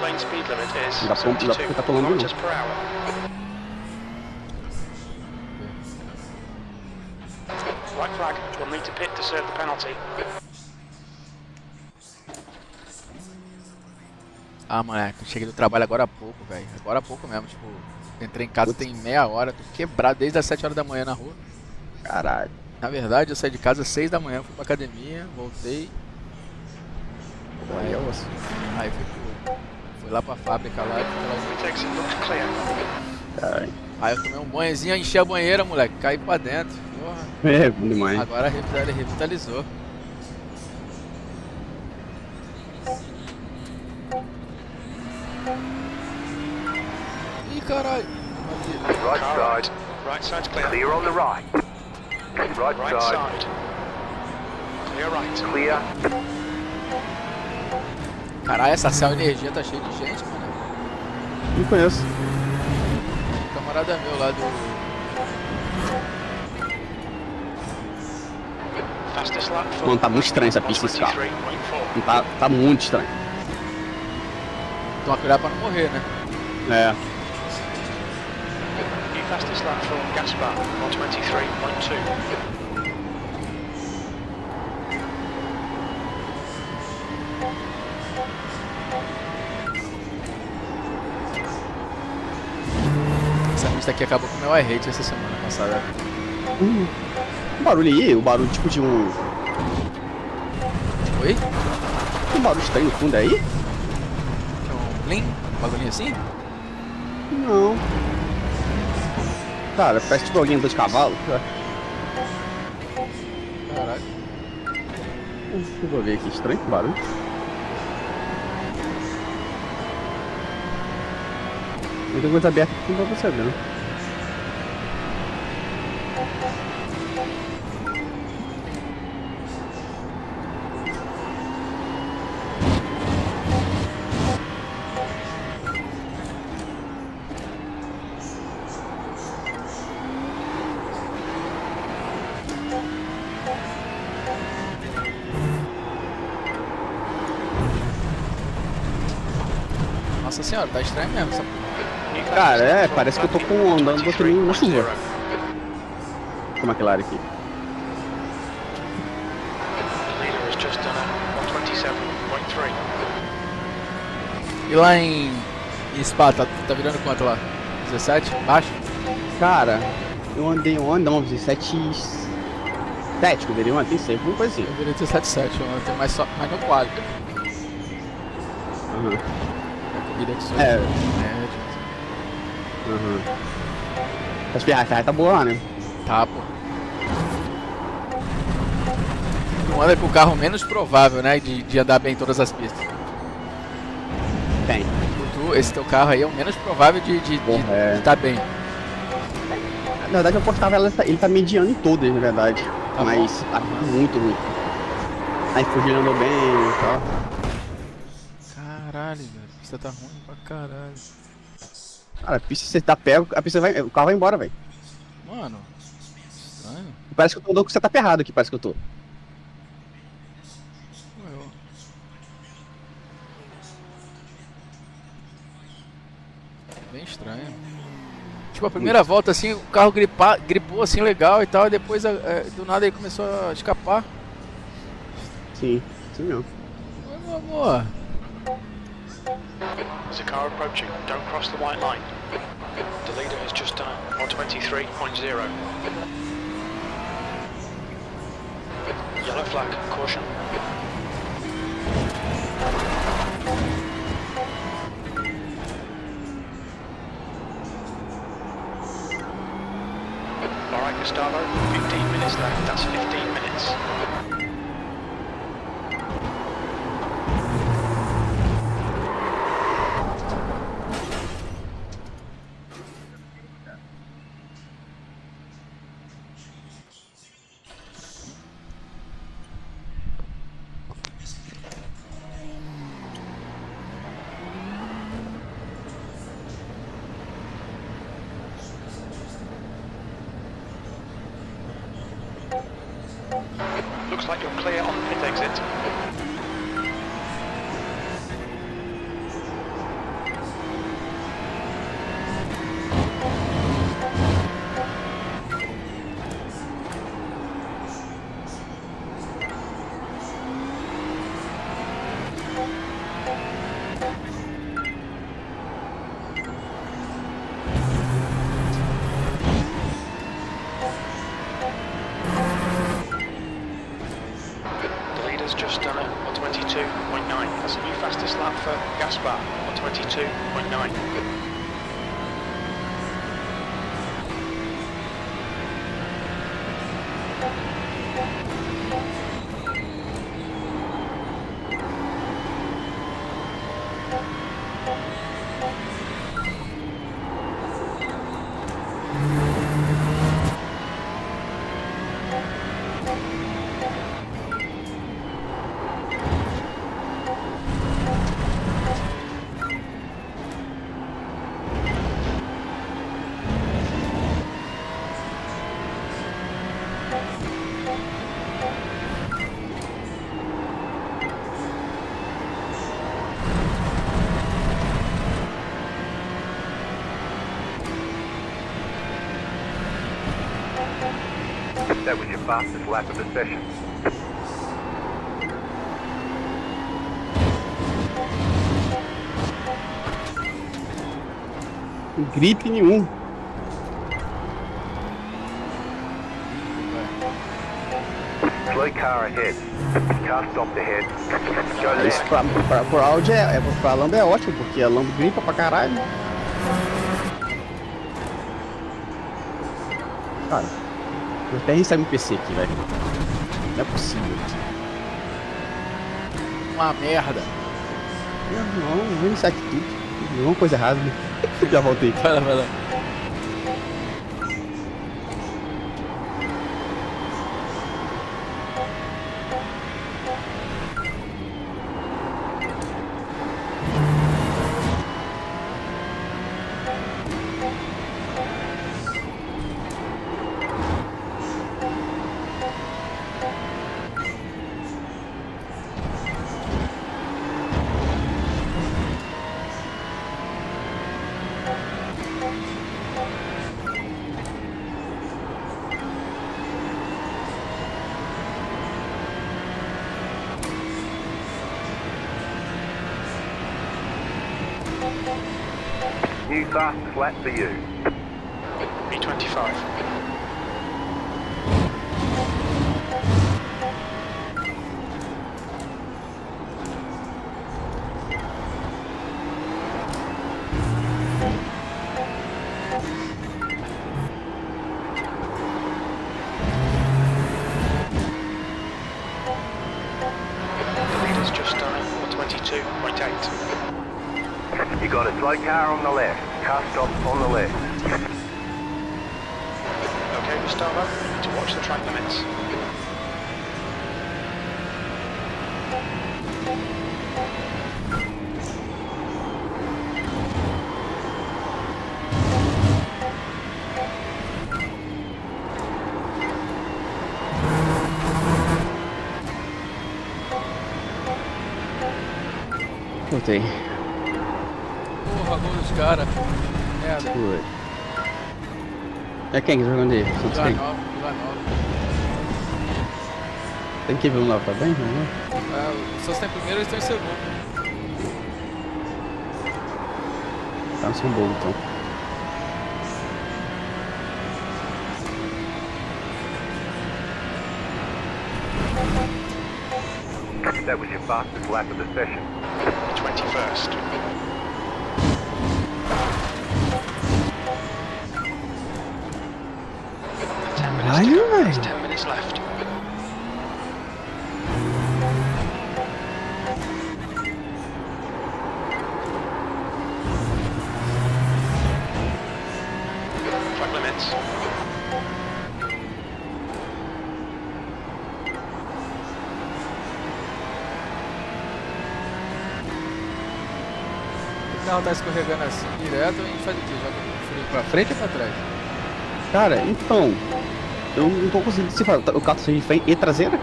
lane speed limit is Dá pra 72 ficar pulando kilometers não. per hour. Right flag, we'll need to pit to serve the penalty. Ah, moleque, eu cheguei do trabalho agora há pouco, velho. Agora há pouco mesmo, tipo, entrei em casa tem meia hora, tô quebrado desde as 7 horas da manhã na rua. Caralho. Na verdade, eu saí de casa às 6 da manhã, fui pra academia, voltei. Aí fui lá pra fábrica lá e fui Exit looks clear. Caralho. Aí eu tomei um banhozinho, enchi a banheira, moleque, caí pra dentro. Porra. É, bom demais. Agora revitalizou. Ih, caralho. Right side. Right side's clear. Clear on the right. Right Right side. side. Clear right. Clear. Caralho, essa Cell Energia tá cheia de gente, mano. Não conheço. Um camarada meu lá do... Fastest lap for Mano, tá muito estranho essa pista, esse carro. 123.4. Tá muito estranho. Toma cuidado pra não morrer, né? É. New fastest lap for Gaspar, 123.2. Essa pista aqui acabou com o meu iRate essa semana passada. O barulho aí, o barulho tipo de um... Oi? Um barulho estranho no fundo aí? Tinha um blim? Um bagulhinho assim? Não. Cara, parece tipo alguém andando de cavalo. Caralho. Deixa eu ver aqui, estranho o barulho. Não tem coisa aberta aqui pra você ver, né? Nossa senhora, tá estranho mesmo essa porra. Cara, é, parece que eu tô andando do outro na chuva. Com a McLaren aqui. Leader has just done a 127.3. E lá em Spa, tá virando quanto lá? 17? Baixo? Cara, eu andei ontem, não, 17... 7, poderia uma tem sempre, alguma coisa assim. Eu virei 17,7 ontem, mas no quadro. Uhum. A corrida que sou. É. Médio. Uhum. As Ferrari tá boa lá, né? Tá, pô. Não anda com o carro menos provável, né, de andar bem em todas as pistas. Tem. Esse teu carro aí é o menos provável de estar bem. Na verdade, eu postava ele tá mediano em todas, na verdade. Tá mas bom. tá muito ruim. Aí fugindo andou bem e tal. Caralho, velho. A pista tá ruim pra caralho. Cara, a pista você tá pego, a pista vai. O carro vai embora, velho. Mano, estranho. Parece que eu tô andando com o setup errado aqui, parece que eu tô. Bem estranho. Tipo, a primeira volta assim, o carro gripou assim legal e tal, e depois do nada ele começou a escapar. Sim, sim mesmo. Oi, meu amor. There's a car approaching. Don't cross the white line. The leader has just done a 123.0. Yellow flag. Caution. Alright, Gustavo. 15 minutes left. That's 15 minutes. Looks like you're clear on the pit exit. The leader's just done it on 22.9. That's a new fastest lap for Gaspar on 22.9. That was your fastest lap of the session. Gripe nenhum. Slow car ahead. Car stopped ahead. Go Isso left. por Audi pra Lambo é ótimo, porque a Lambo gripa pra caralho. Cara, eu até reinstalar meu PC aqui, velho. Não é possível. Uma merda. Não, vou reiniciar aqui tudo. Alguma coisa errada, né? Já voltei. Vai lá, vai lá. New fastest lap for you. B25. The leader's just done it on 22.8. You got a slow car on the left. Car stopped on the left. Okay, Gustavo, you need to watch the track limits. Voltei. Porra, gol dos caras. Merda. Foi. É quem que tá jogando aí? Santos Vila quem? Nova, Vila Nova. Tem que ver um lá, tá bem? Ah, o Santos tá em primeiro, eles estão em segundo. Tá no São Paulo, então. That was your fastest lap of the session. 21st. Caralho, There's velho. 10 minutes left. Track limits. O carro tá escorregando assim direto, a gente faz o quê? Joga o freio pra frente ou pra trás? Cara, então. Eu não tô conseguindo decifrar. O carro tá saindo de frente e traseira?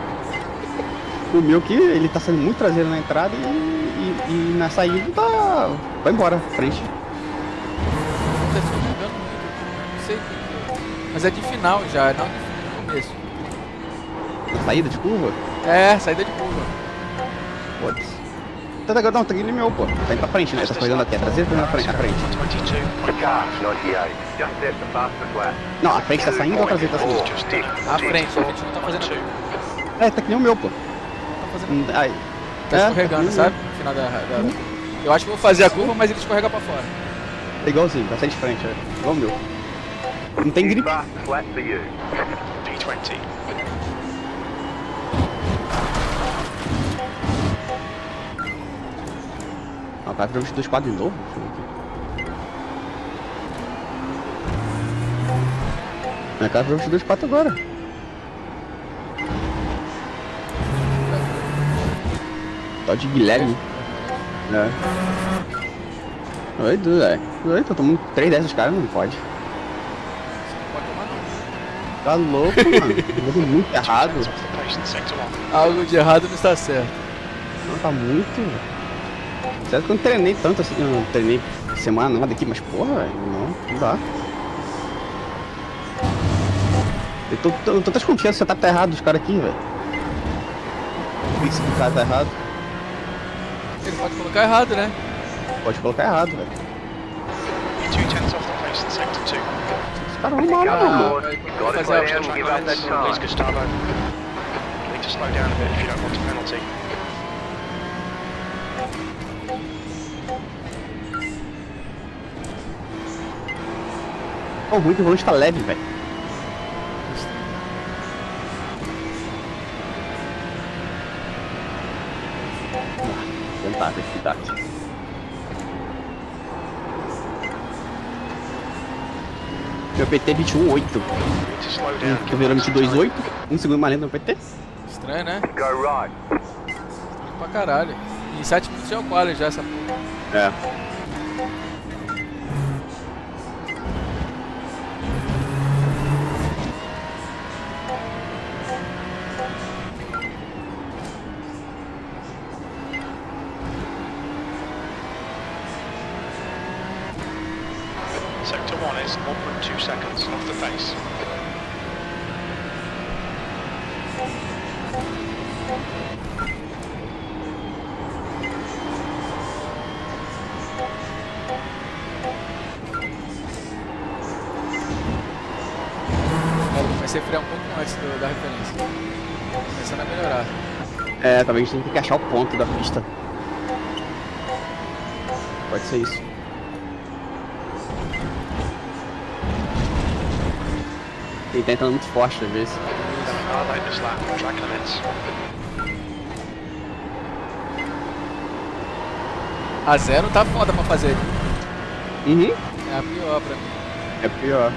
O meu que ele tá saindo muito traseiro na entrada e na saída tá. Vai embora, frente. Tá escorregando muito, não sei o que que é. Mas é de final já, não de começo. Na saída de curva? É, saída de curva. Foda-se. agora não, tá indo meu, pô. Tá indo pra frente, né? Tá pegando aqui, a traseira tá indo pra frente, a frente. 22.5. Car 98. Just set the fastest lap. Não, a frente tá saindo ou a traseira tá saindo? Just done. A frente não tá fazendo. 2. É, tá que nem o meu, pô. Tá fazendo. Aí. Tá escorregando, sabe? No final da. Eu acho que vou fazer a curva, mas ele escorrega pra fora. É igualzinho, vai sair de frente, é. Igual o meu. Não tem grip. Fastest lap for you. P20. Ah, vai virar os 2.4 de novo? Deixa eu ver aqui. Cara, virou os 2.4 agora. Tal de Guilherme. É. Doido, velho. Doido, tô tomando 3 dos caras, não pode. Pode tomar não. Tá louco, mano. Tudo muito errado. Off the pace in sector 1. Algo de errado não está certo. Não, tá muito. Certo que eu não treinei tanto assim, eu não treinei semana nada aqui, mas porra, velho, não dá. Eu tô desconfiando se o setup tá errado dos caras aqui, velho. O pix do cara tá errado. Ele pode colocar errado, né? Pode colocar errado, velho. 2/10 off the pace in sector 2. Os caras vão mal, Car mano. board. Got to slow down and give up that Please, time. Gustavo. You need to slow down a bit if you don't want a penalty. Pô, ruim que o volante tá leve, velho. Tentar, velocidade. Meu PT é 21.8. You need to slow down. Tô virando 22.8. 1 segundo mais lento no PT. Estranho, né? Go right. Estranho pra caralho. Em 7 minutos já é o quali já essa porra. É. Sector 1 is 1.2 seconds off the pace. Eu comecei a frear um pouco antes da referência. Começando a melhorar. É, talvez a gente tenha que achar o ponto da pista. Pode ser isso. Ele tá entrando muito forte às vezes. Violate this lap. Track limits. A 0 tá foda pra fazer. Uhum. É a pior pra mim. É pior.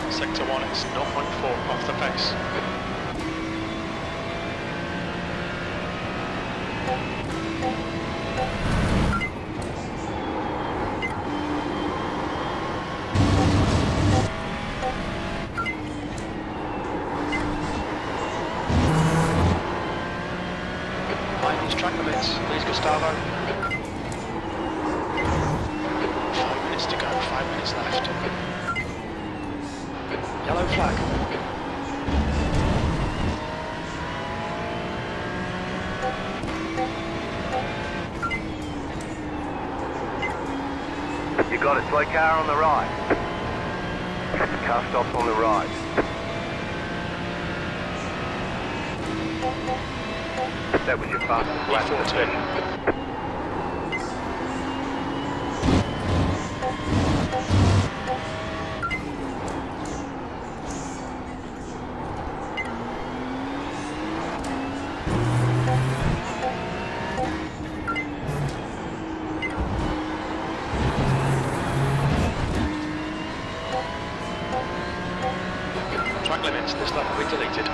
Sector 1 is 0.4 off the pace. Mind these track limits, please, Gustavo. 5 minutes to go, 5 minutes left. Yellow flag. You got a slow car on the right. Car stops on the right. That was your fastest lap in the session. Track limits, this lap will be deleted.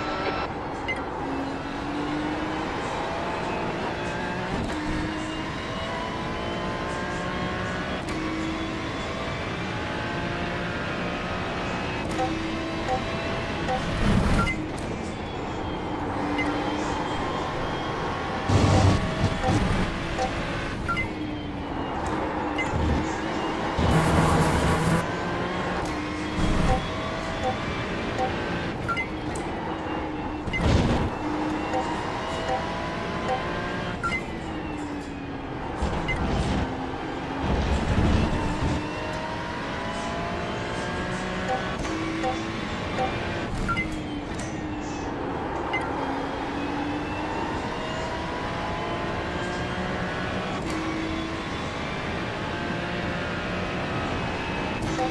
Okay,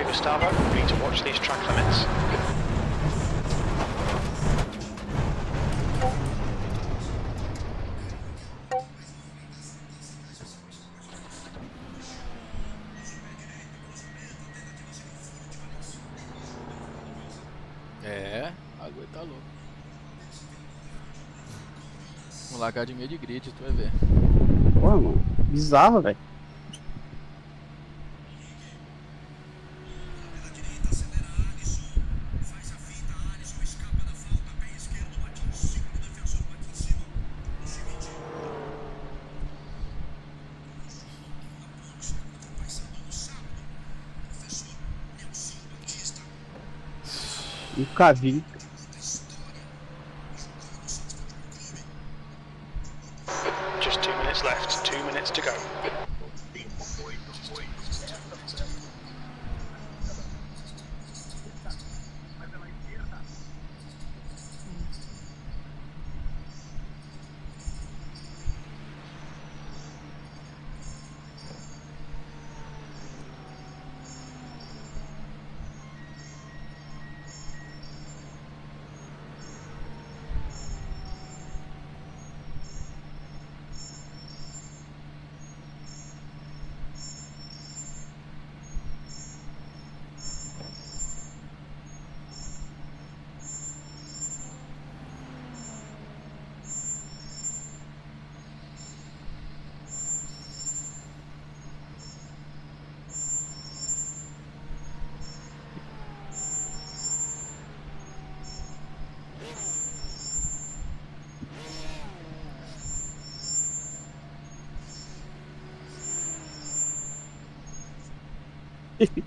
Gustavo, we need to watch these track limits. É, a água tá louco. Vamos largar de meio de grid, tu vai ver. Porra, mano. Bizarro, velho. Nunca vi. Just 2 minutes left, 2 minutes to go.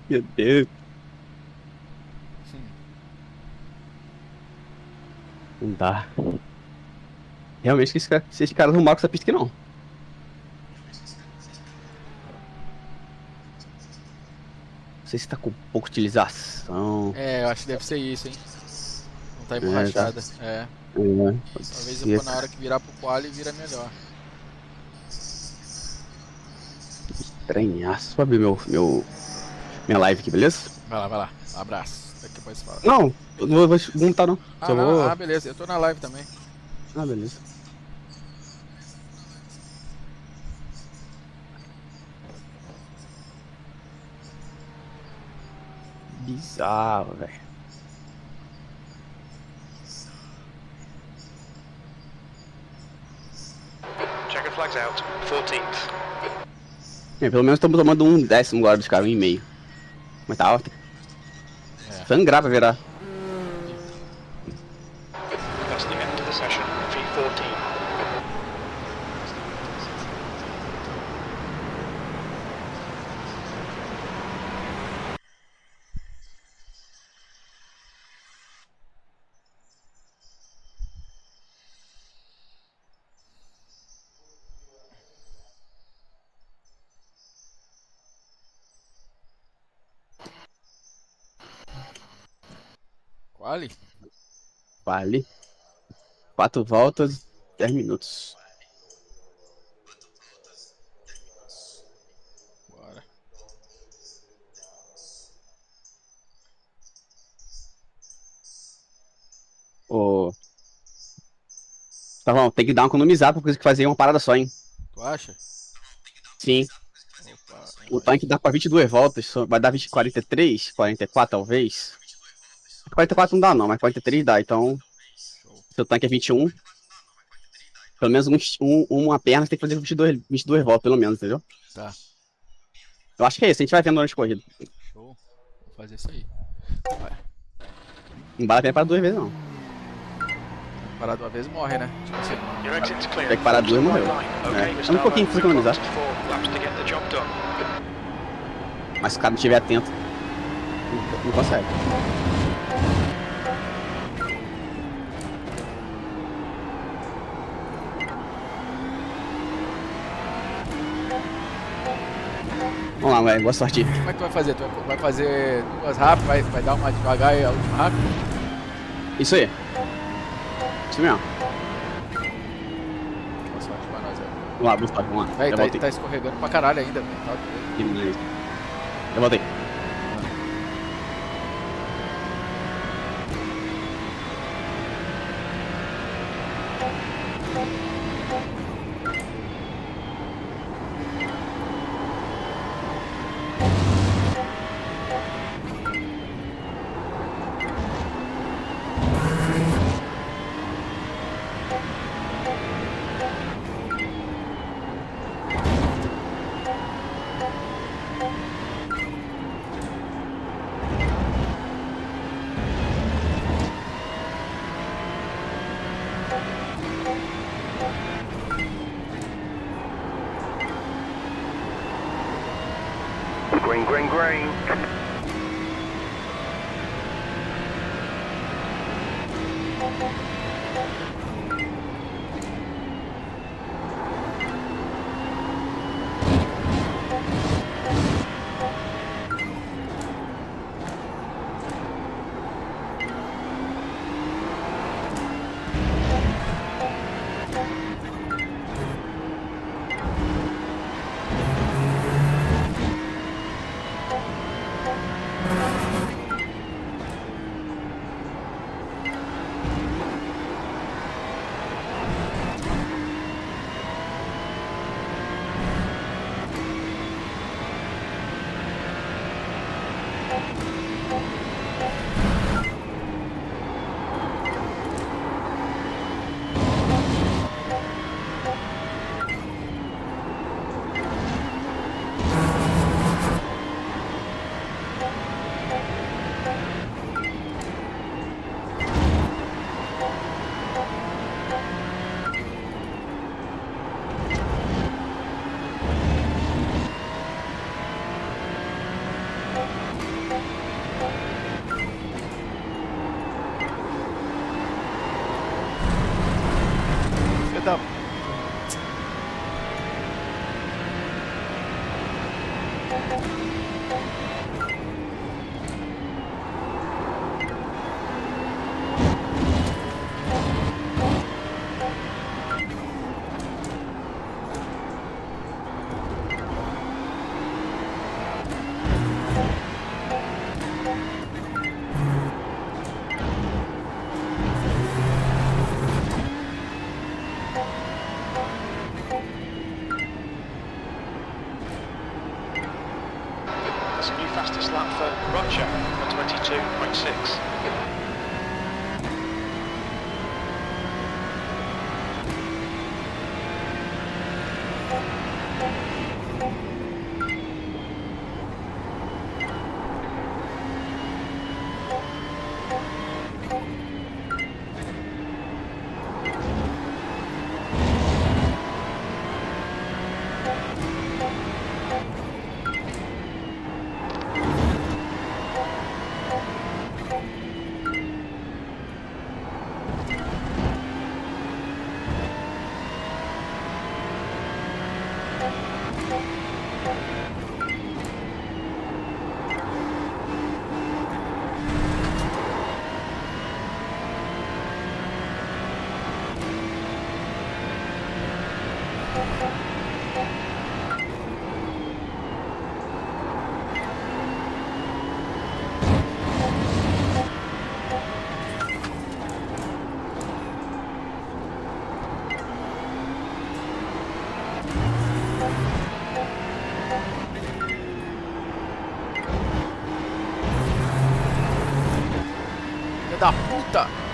Meu Deus. Não dá. Realmente que esses caras não marcam essa pista aqui não. Não sei se tá com pouca utilização. É, eu acho que deve ser isso, hein. Não tá emborrachada. É. Pode Talvez ser, na hora que virar pro quali vira melhor. estranhaço. Vou abrir minha live aqui, beleza? Vai lá, vai lá. Abraço. Daqui depois fala. Não, eu não vou montar não. Ah, Só não, vou... ah, beleza. Eu tô na live também. Ah, beleza. Bizarro, velho. Checker flags out, 14th. Pelo menos estamos tomando 1/10 agora dos caras, 1,5. Mas tá alto. É. Sangrar pra virar. That's the end of the session, V14. Quali? Vale. 4 voltas, 10 minutos. Bora. Ô. Tá bom, tem que dar uma economizada pra coisa que fazer uma parada só, hein? Tu acha? Sim. Opa, O tanque dá pra 22 voltas, vai dar 20, 43, 44 talvez. 44 não dá não, mas 43 dá, então... show. Seu tanque é 21. Pelo menos uma perna você tem que fazer 22 voltas, pelo menos, entendeu? Tá. Eu acho que é isso, a gente vai vendo durante a corrida. Show. Vou fazer isso aí. Vai. Não vale a pena parar 2 vezes, não. Parar de uma vez morre, né? Tipo assim. Your exit's clear. Tem que parar 2 e morreu. Okay, É um pouquinho pra economizar. 4 laps to get the job done. Mas se o cara não estiver atento, não consegue. Vamos lá, velho. Boa sorte. Como é que tu vai fazer? Tu vai fazer duas rápidas, vai dar uma devagar e a última rápida? Isso aí. Isso mesmo. Boa sorte pra nós, velho. Vamos lá, boa sorte. Vamos lá. Véi, Já tá, voltei. tá escorregando pra caralho ainda, velho. Tá doido. Demais. Já voltei. Green, green, green. Filha da... That's a new fastest lap for Roger at 22.6. Filha da puta!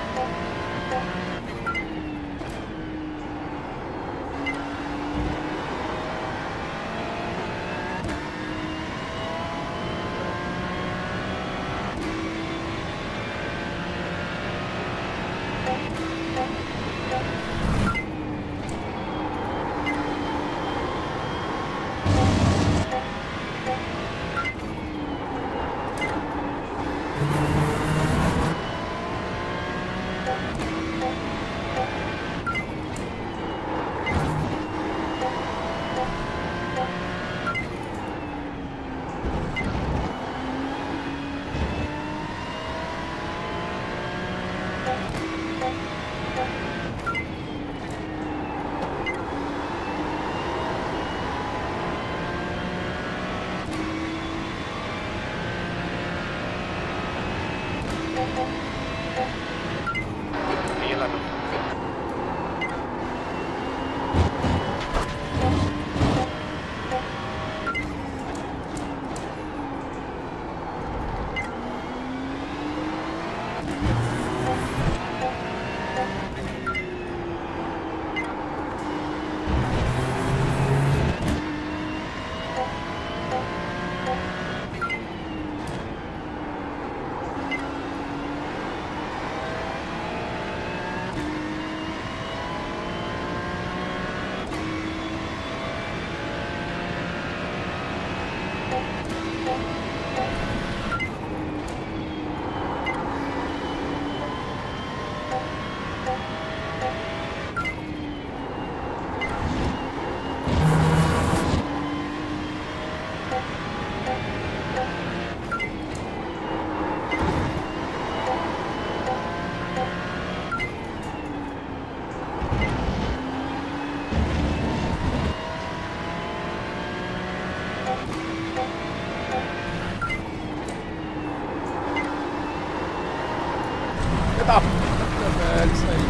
filho da puta, velho, isso aí.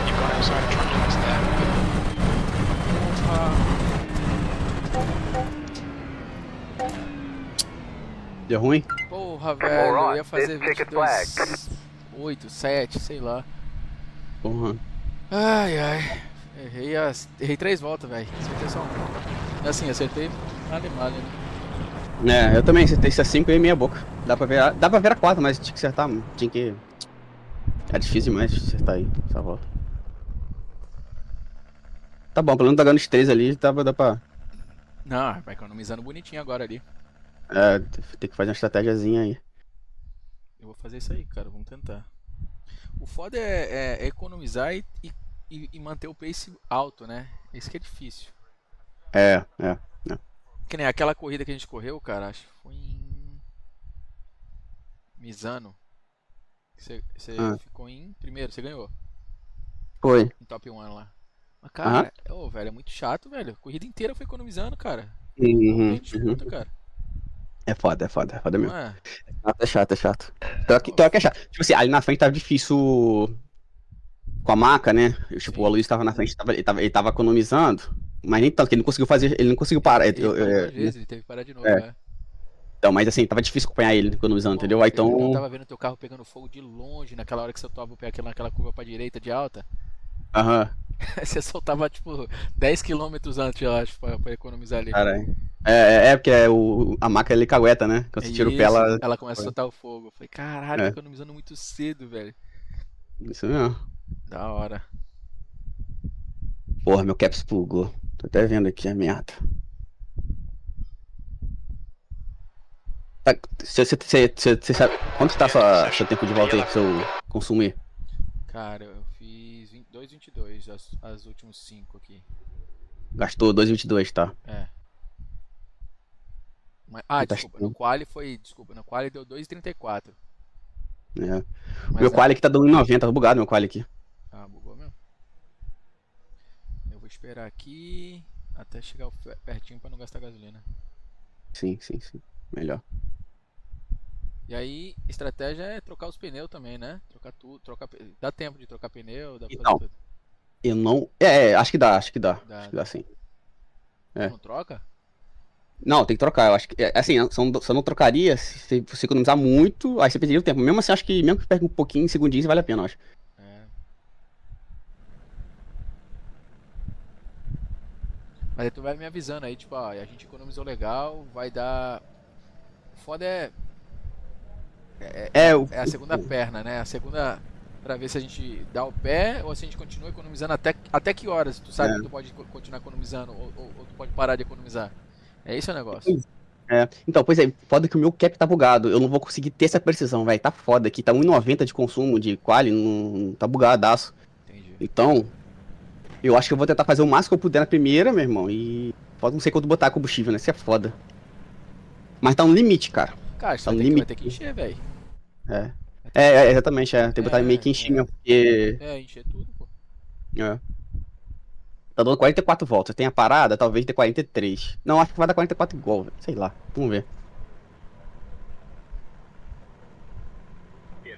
You've got outside track limits there. Deu ruim? Porra, velho, eu ia fazer this ticket 22, 8, 7, sei lá. Porra. Ai, ai. Errei 3 voltas, velho. Acertei só um. Assim, acertei male, né? É, eu também acertei isso a 5 e meia boca. Dá pra ver a 4, mas tinha que acertar, tinha que... É difícil demais acertar aí, essa volta. Tá bom, pelo menos tá ganhando os 3 ali, dá pra... Não, vai economizando bonitinho agora ali. É, tem que fazer uma estratégiazinha aí. Eu vou fazer isso aí, cara, vamos tentar. O foda é economizar e manter o pace alto, né? Isso que é difícil. É. Que nem aquela corrida que a gente correu, cara, acho que foi em Misano. Você ficou em primeiro, você ganhou. Foi. Em top 1 lá. Mas, cara, velho, é muito chato, velho. A corrida inteira foi economizando, cara. Tem disputa, cara. É foda mesmo. Não é? É chato. Pior que é chato. Tipo assim, ali na frente tava difícil com a maca, né? Tipo, o Aloysio tava na frente, ele tava economizando, mas nem tanto, que ele não conseguiu parar. Ele parou 2 vezes, ele teve que parar de novo, É. né? Então, mas assim, tava difícil acompanhar ele economizando, entendeu? Aí Eu então. tava vendo teu carro pegando fogo de longe, naquela hora que você soltava o pé naquela curva pra direita de alta. Aham. Você soltava tipo 10 km antes, eu acho, pra economizar ali. Caralho. Porque a maca ele cagueta, né? Quando você tira o pé, Ela começa a soltar o fogo. Eu falei, caralho, tá É. economizando muito cedo, velho. Isso mesmo. Da hora. Porra, meu cap explugou. Tô até vendo aqui a merda. Tá, você sabe quanto tá seu tempo de volta aí pro seu consumir? Cara, eu fiz 2,22 as últimos 5 aqui. Gastou 2,22, tá? É. Tá Desculpa, no quali deu 2,34. É. Mas Meu quali aqui tá dando 1,90, tá bugado meu quali aqui. Ah, bugou mesmo. Eu vou esperar aqui até chegar pertinho pra não gastar gasolina. Sim. Melhor. E aí, estratégia é trocar os pneus também, né? Trocar tudo, dá tempo de trocar pneu, dá pra Então. fazer tudo. Eu não. Acho que dá. Acho que dá sim. É. Não troca? Não, tem que trocar. Eu acho que. Assim, só não trocaria se você economizar muito, aí você perderia o tempo. Mesmo assim, acho que mesmo que perca um pouquinho, segundinhos, vale a pena, eu acho. É. Mas aí tu vai me avisando aí, tipo, ó, a gente economizou legal, vai dar. O foda é a segunda perna, né? A segunda pra ver se a gente dá o pé ou se a gente continua economizando até que horas tu sabe que tu pode continuar economizando ou tu pode parar de economizar. É esse o negócio. Então, pois é, foda que o meu cap tá bugado. Eu não vou conseguir ter essa precisão, velho. Tá foda aqui. Tá 1,90 de consumo de quali, não tá bugadaço. Entendi. Então, eu acho que eu vou tentar fazer o máximo que eu puder na primeira, meu irmão. E pode não sei quanto botar combustível, né? Isso é foda. Mas tá no limite, cara. Cara, você Tá no vai limite. ter que encher, velho. Exatamente. Tem que botar meio que encher mesmo, porque. Encher tudo, pô. Tá dando 44 voltas. Tem a parada, talvez dê 43. Não, acho que vai dar 44 igual, velho. Sei lá. Vamos ver.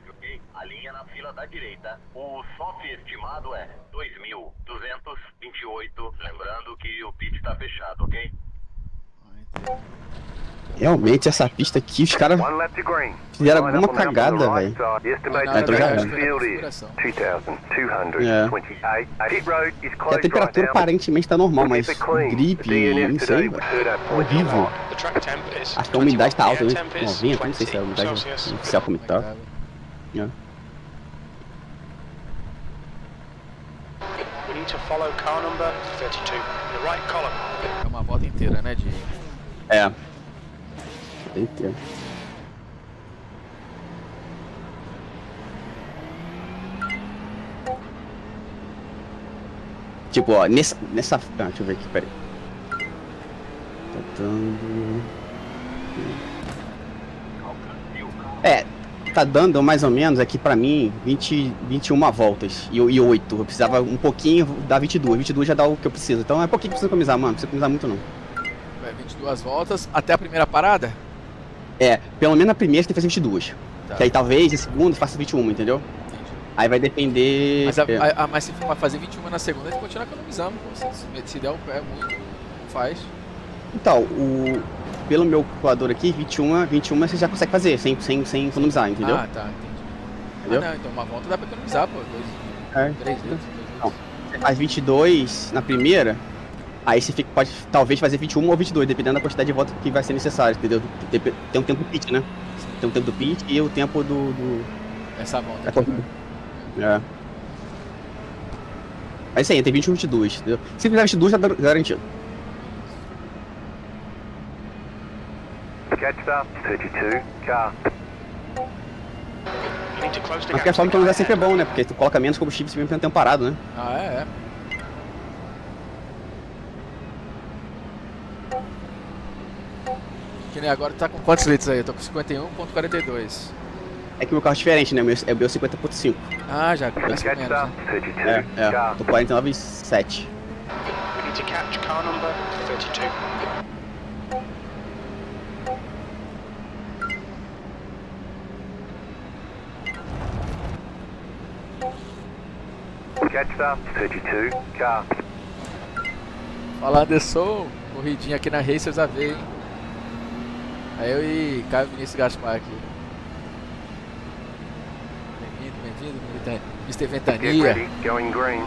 Ok? A linha na fila da direita. O SOF estimado é 2.228. Lembrando que o pit tá fechado, ok? Realmente, essa pista aqui, os caras One left to green. fizeram Line alguma up on the cagada, right velho. side. The estimated Não, então já time era. field is Configuração. 2,228. Pit road is E a closed right temperatura now. aparentemente tá normal, mas Keep it clean. gripe, The DNF não today sei, would velho. hurt our É points horrível. The track temp is Acho que a umidade tá 21. alta, The né? air temp is 90, não sei se é a 20 umidade Celsius. oficial como que tá. We need to follow car number 32. The right column. É uma volta inteira, né, de... É. Eita. Tipo, ó, nessa... deixa eu ver aqui, peraí. Tá dando... Tá dando mais ou menos aqui pra mim 21 voltas e 8. Eu precisava um pouquinho, dar 22. 22 já dá o que eu preciso. Então é pouquinho que precisa economizar, mano. Não precisa economizar muito, não. Vai 22 voltas até a primeira parada? Pelo menos na primeira você tem que fazer 22. Tá. Que aí talvez a segunda faça 21, entendeu? Entendi. Aí vai depender. Mas se for pra fazer 21 na segunda, a gente continua economizando. Pô. Se der o pé muito, faz. Então, pelo meu calculador aqui, 21 você já consegue fazer, sem economizar, entendeu? Ah, tá, entendi. Entendeu? Ah, não, então uma volta dá pra economizar, pô. 3 litros, 2 Não. litros. Você faz 22 na primeira, aí você pode talvez fazer 21 ou 22, dependendo da quantidade de voltas que vai ser necessário, entendeu? Tem um tempo do pit, né? Tem um tempo do pit e o tempo do Essa volta da aqui, corrida. né? É isso aí, tem 21 e 22, entendeu? Se fizer 22, tá garantido. Catch up, 32, car. You need to close the Mas gap que a to forma the de economizar guy sempre é ahead. bom, né? Porque tu coloca menos combustível se mesmo tempo parado, né? Ah, é. Que nem agora tá com quantos litros aí? Eu tô com 51,42. É que o meu carro é diferente, né? É o meu 50.5. Ah, já começa com Catch menos, up, né? 32, É. car. Tô 49,7. We need to catch car number 32. Catch up, 32, car. Fala, Anderson. Corridinha aqui na Racers AV, hein? Aí eu e Caio Vinícius Gaspar aqui. Bem-vindo, Mr. Get Ventania. ready, going green.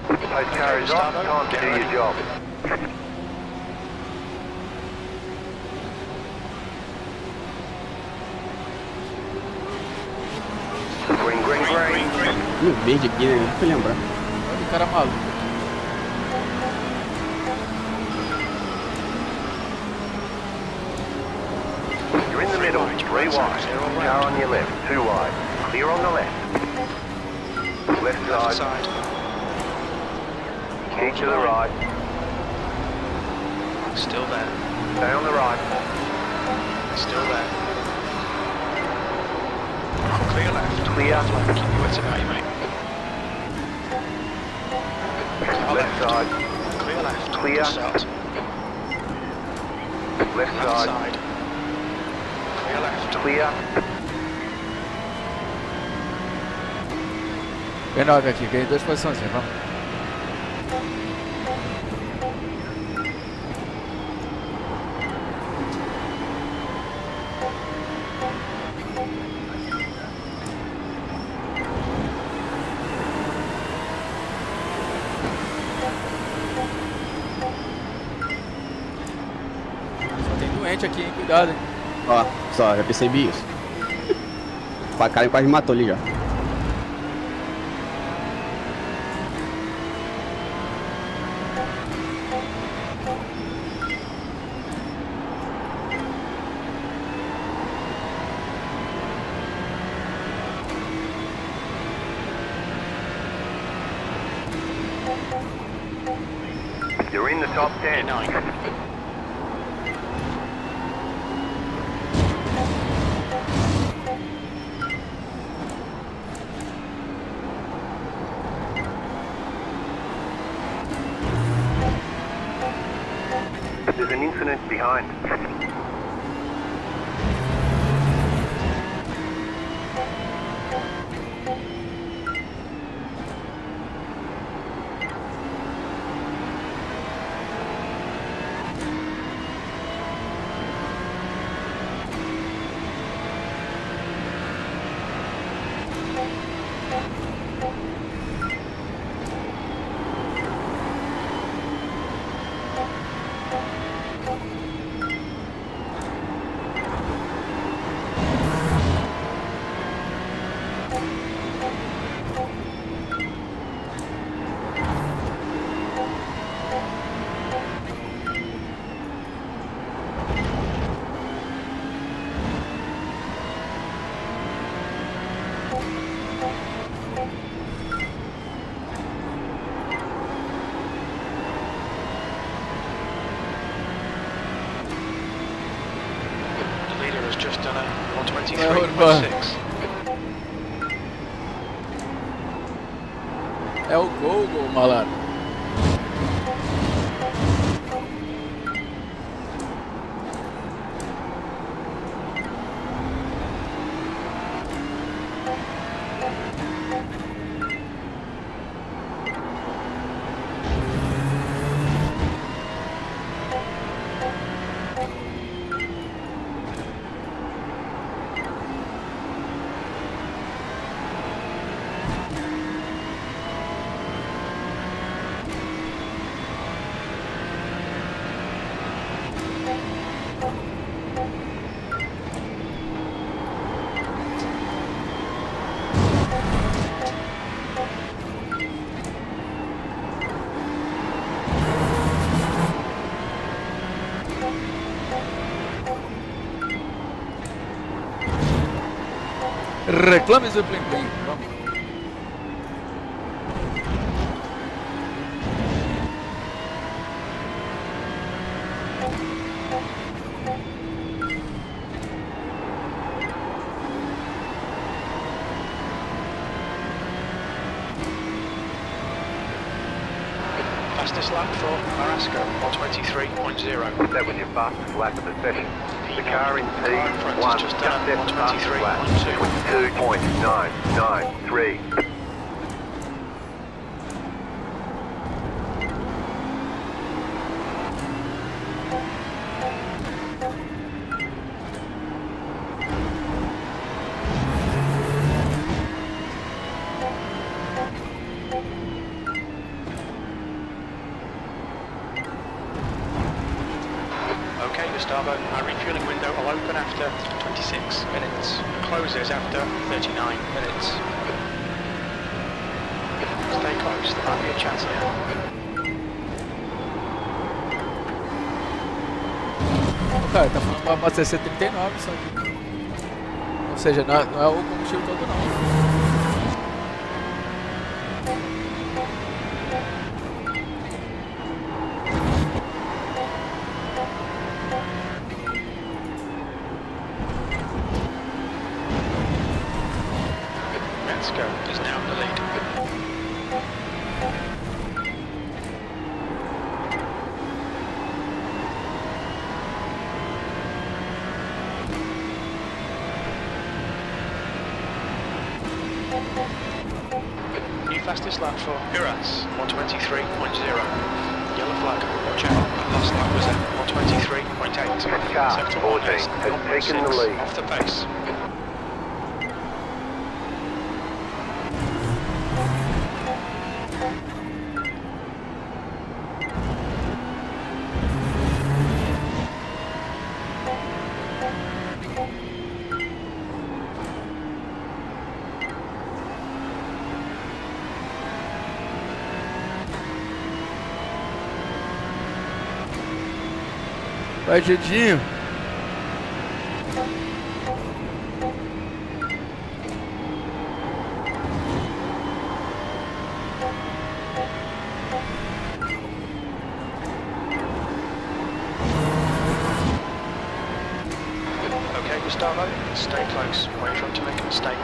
Post car is off, time to do your job. Green, green, green. No verde aqui, né? Não fui lembrar. Olha o cara maluco. You're in the middle, 3 wide. Car on your left, 2 wide. Clear on the left. Left Left side, side. keep to the right. Still there. Stay on the right. Still there. Clear left. Clear. Keep your wits about you, mate. Car Left side, Clear left. Clear. Start. left Left side, side. Clear left. clear. B9 aqui, ganhei 2 posições, vamos. Só tem doente aqui, hein? Cuidado, hein? Ó, só, já percebi isso. O cara quase me matou ali já. You're in the top 10. A9. There's an incident behind. The leader has just done a Well, 123.6. É o Google, malandro. Reclame seu Plim Plim. Vamos. Fastest lap for Marasco, 123.0. That was your fastest lap of the session. The car in Car in front P1 is just just done set the fastest lap 123.2. with 2.993. Okay, Gustavo, our refueling window will open after 26 minutes. Closes after 39 minutes. Stay close, there might be a chance here. O cara tá falando que vai abastecer 39 só que... Ou seja, não é o combustível todo não. Metzger is now in the lead. New fastest lap for Uras, 123.0. Yellow flag, watch out. Last lap was at 123.8. Car Sector 14 1 is has taken the 0.6 lead. off the pace. Vai, Jedinho. Okay, Gustavo, stay close. Wait for him to make a mistake.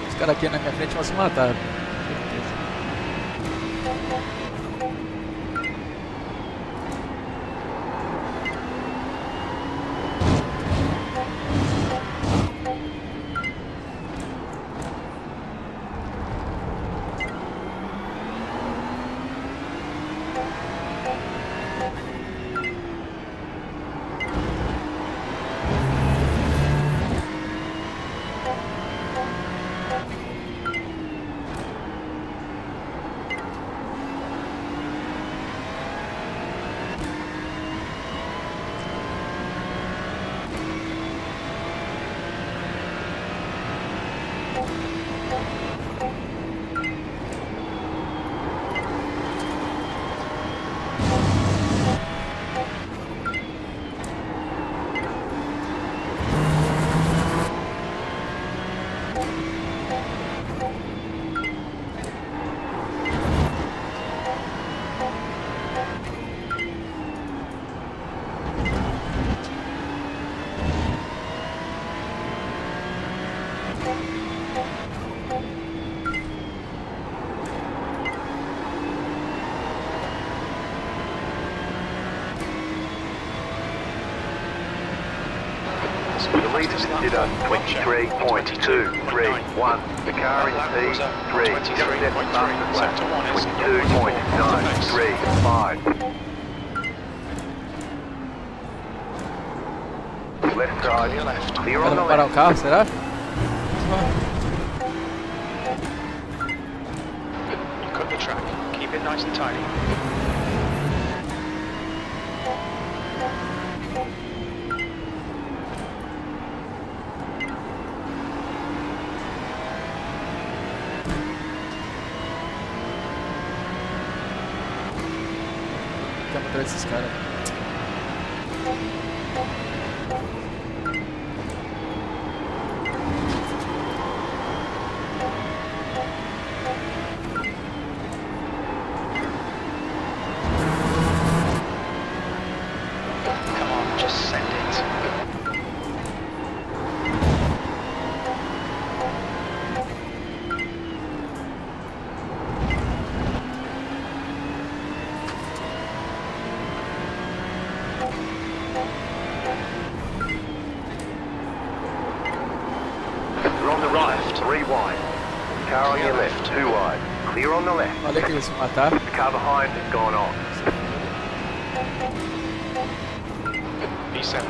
Os caras aqui na minha frente vão se matar. Certeza. lines. The lead is Fastest lap consider for Wiltshire, 23.231. The car is Lap was at P3, just set 23.3. fastest lap, Sector 1 is 22.935. Left side, Clear left. clear Ela on the vai parar o left. carro, será? You cut the track. Keep it nice and tidy. Ficamos atrás desses caras. Come on, just send it. You're on the right, 3 wide. Car on your left, 2 wide. Clear on the left. Falei que eles iam matar. The car behind has gone on. B7.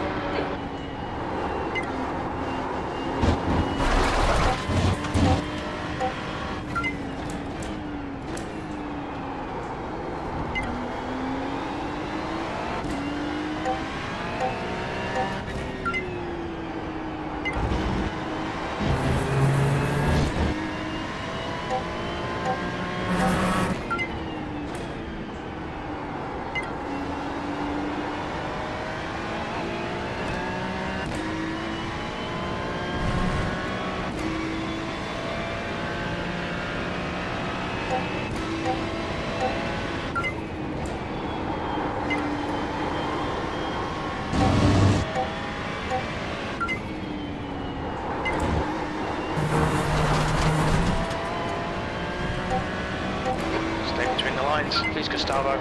Stay between the lines, please, Gustavo.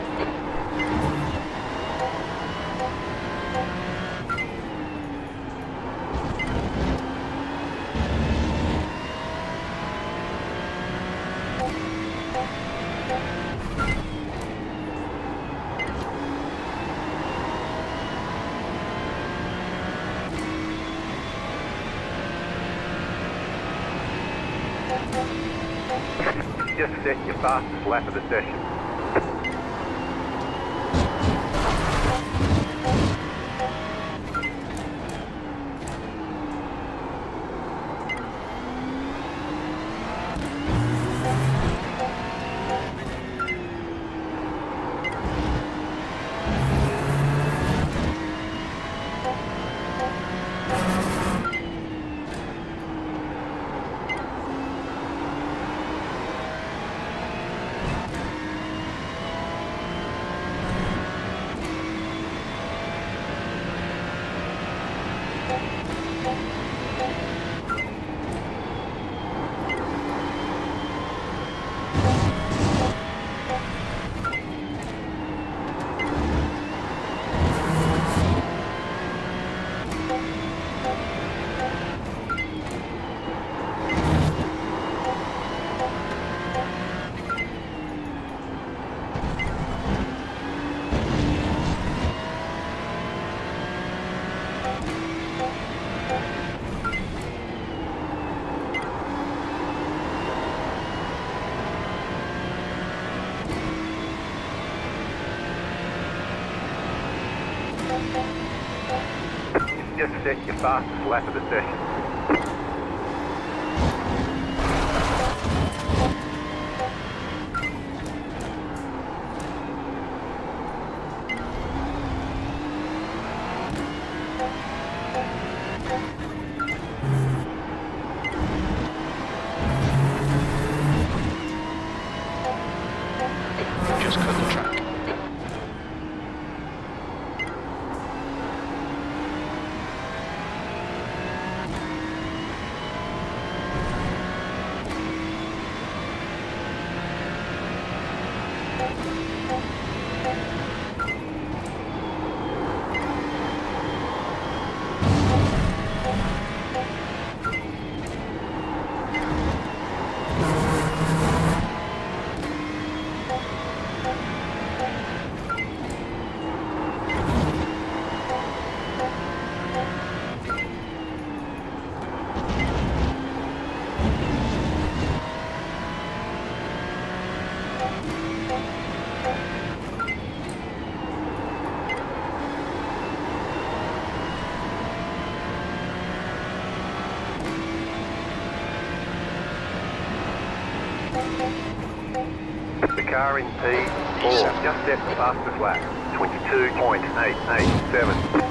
Just set your fastest lap of the session. Just set your fastest lap of the session. Just cut the track. car in P4. Just set the fastest lap. 22.887.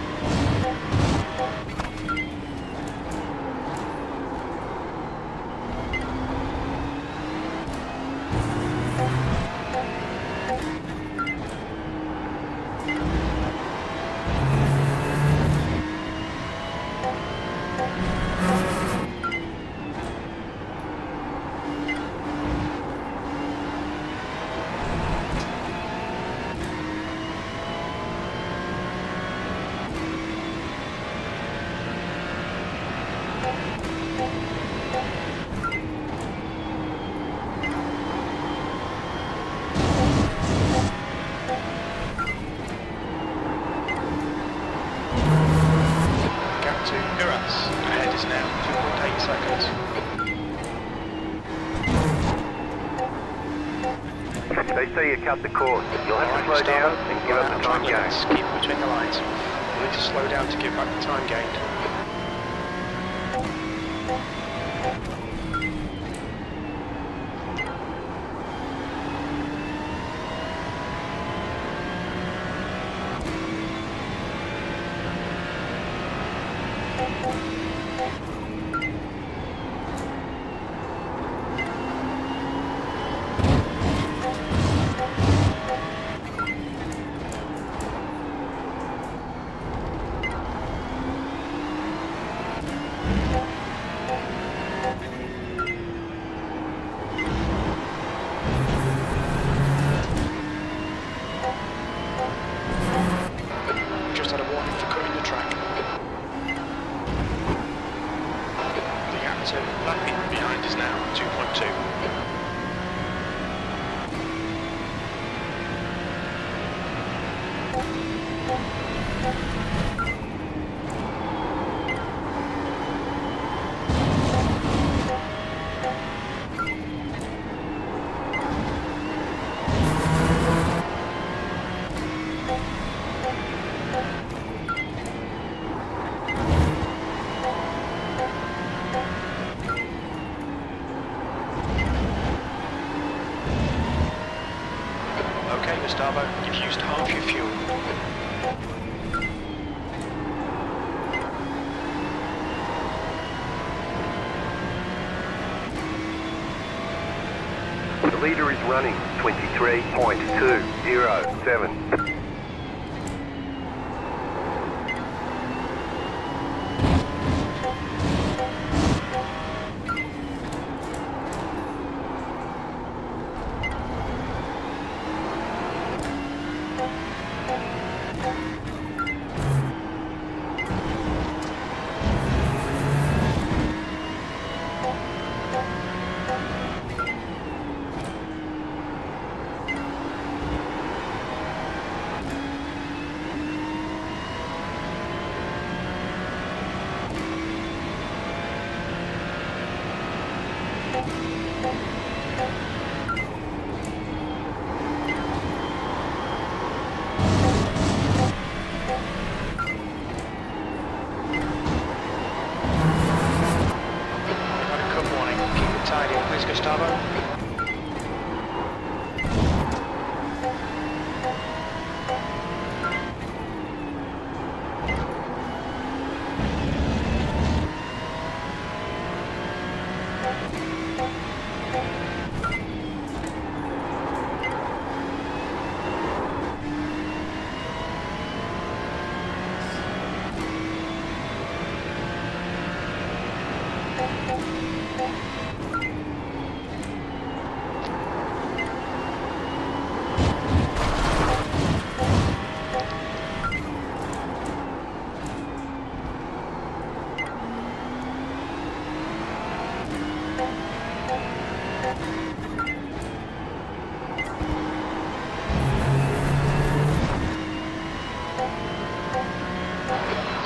Gap to Uras. Ahead is now 2.8 seconds. They say you cut the course. You'll have to slow down and give up the time gain. Keep it between the lines. You'll need to slow down to give back the time gained. Just had a warning for cutting the track. The gap to Lappy behind is now 2.2. Okay, Gustavo, you've used half your fuel. The leader is running 23.207. Gustavo.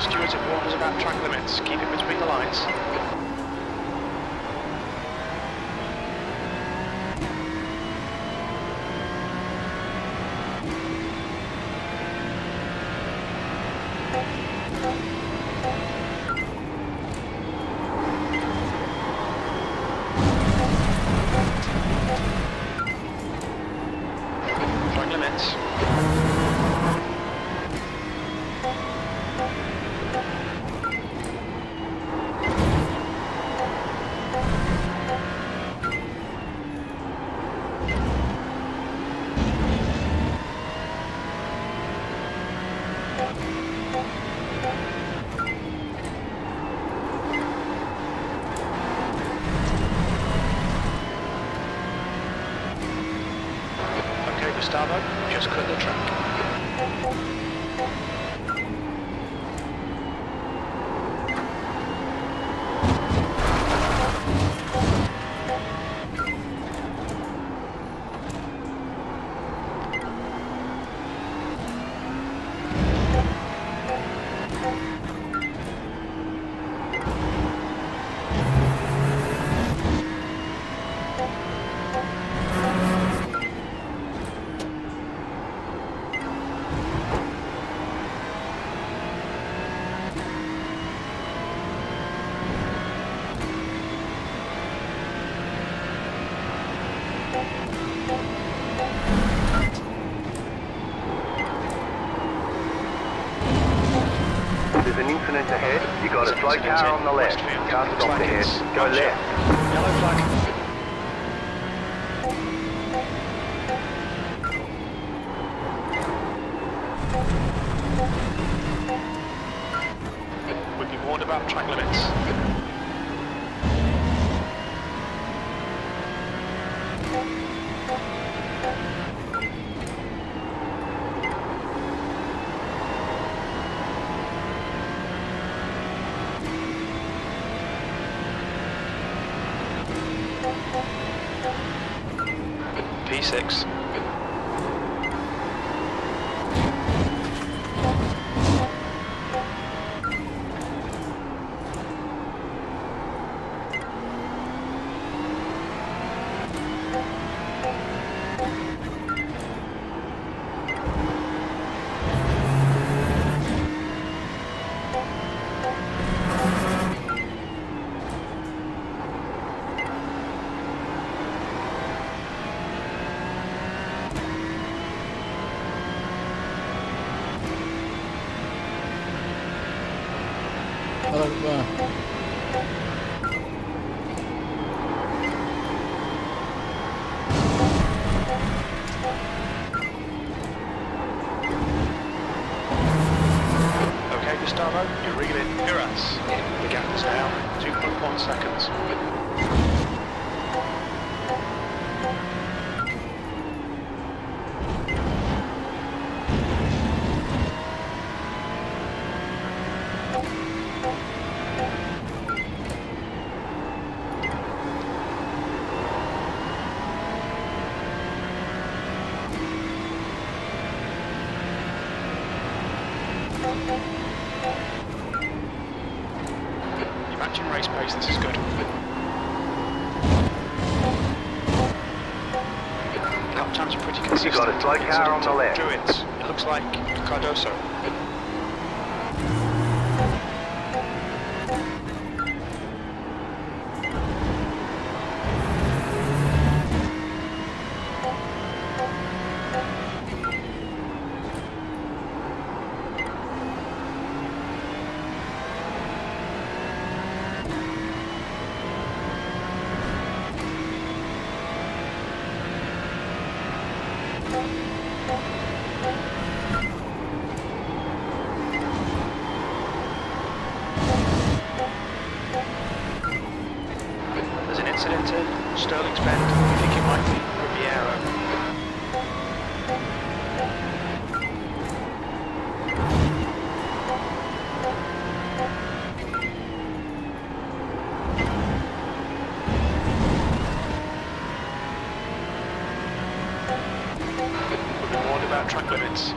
Stewards have warned us about track limits. Keep it between the lines. starboard, just cut the track. There's an incident ahead. You got a slow car on the left. Car stopped ahead. Go left. Yellow flag. We've been warned about track limits. P6. Fala, Luan. Okay, Gustavo, you're reeling. Heras. The gap is now 2.1 seconds. You're matching race pace, this is good. Lap times are pretty consistent. You got a slow car on the left. Druids, it looks like Cardoso. There's an incident in Sterling's Bend. I think it might be Riviera. We've been warned about track limits.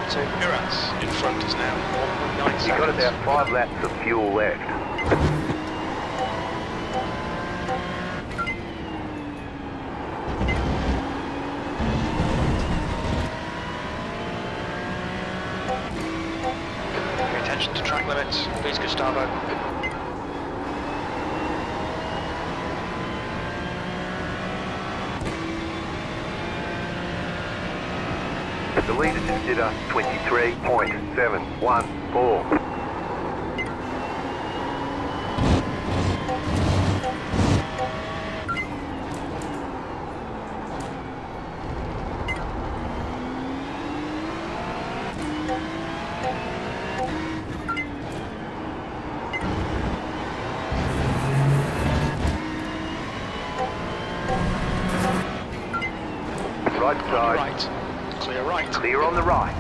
to Uras. In front is now 1.9 seconds. You've got about 5 laps of fuel left. Pay attention to track limits. Please, Gustavo. The leader just did a 23.714. Right On your side, right. Clear right. clear on the right.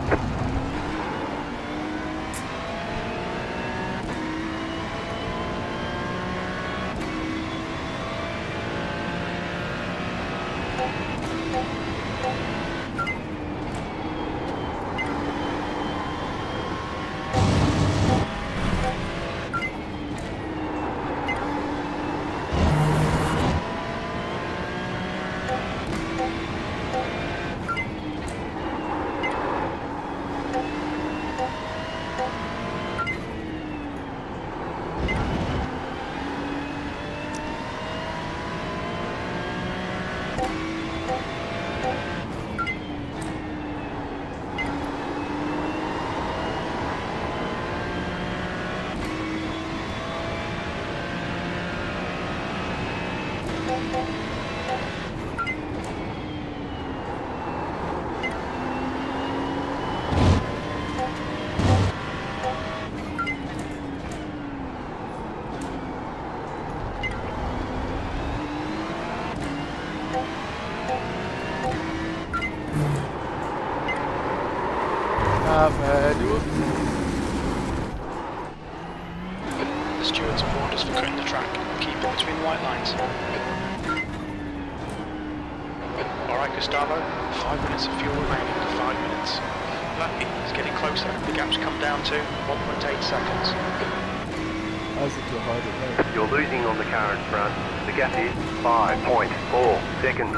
Ah, velho. The stewards have warned us for cutting the track. Keep it between the white lines. Alright, Gustavo. 5 minutes of fuel remaining. 5 minutes. Lucky, it's getting closer. The gap's come down to 1.8 seconds. Quase que roda, velho. You're losing on the car in front. The gap is 5.4 seconds.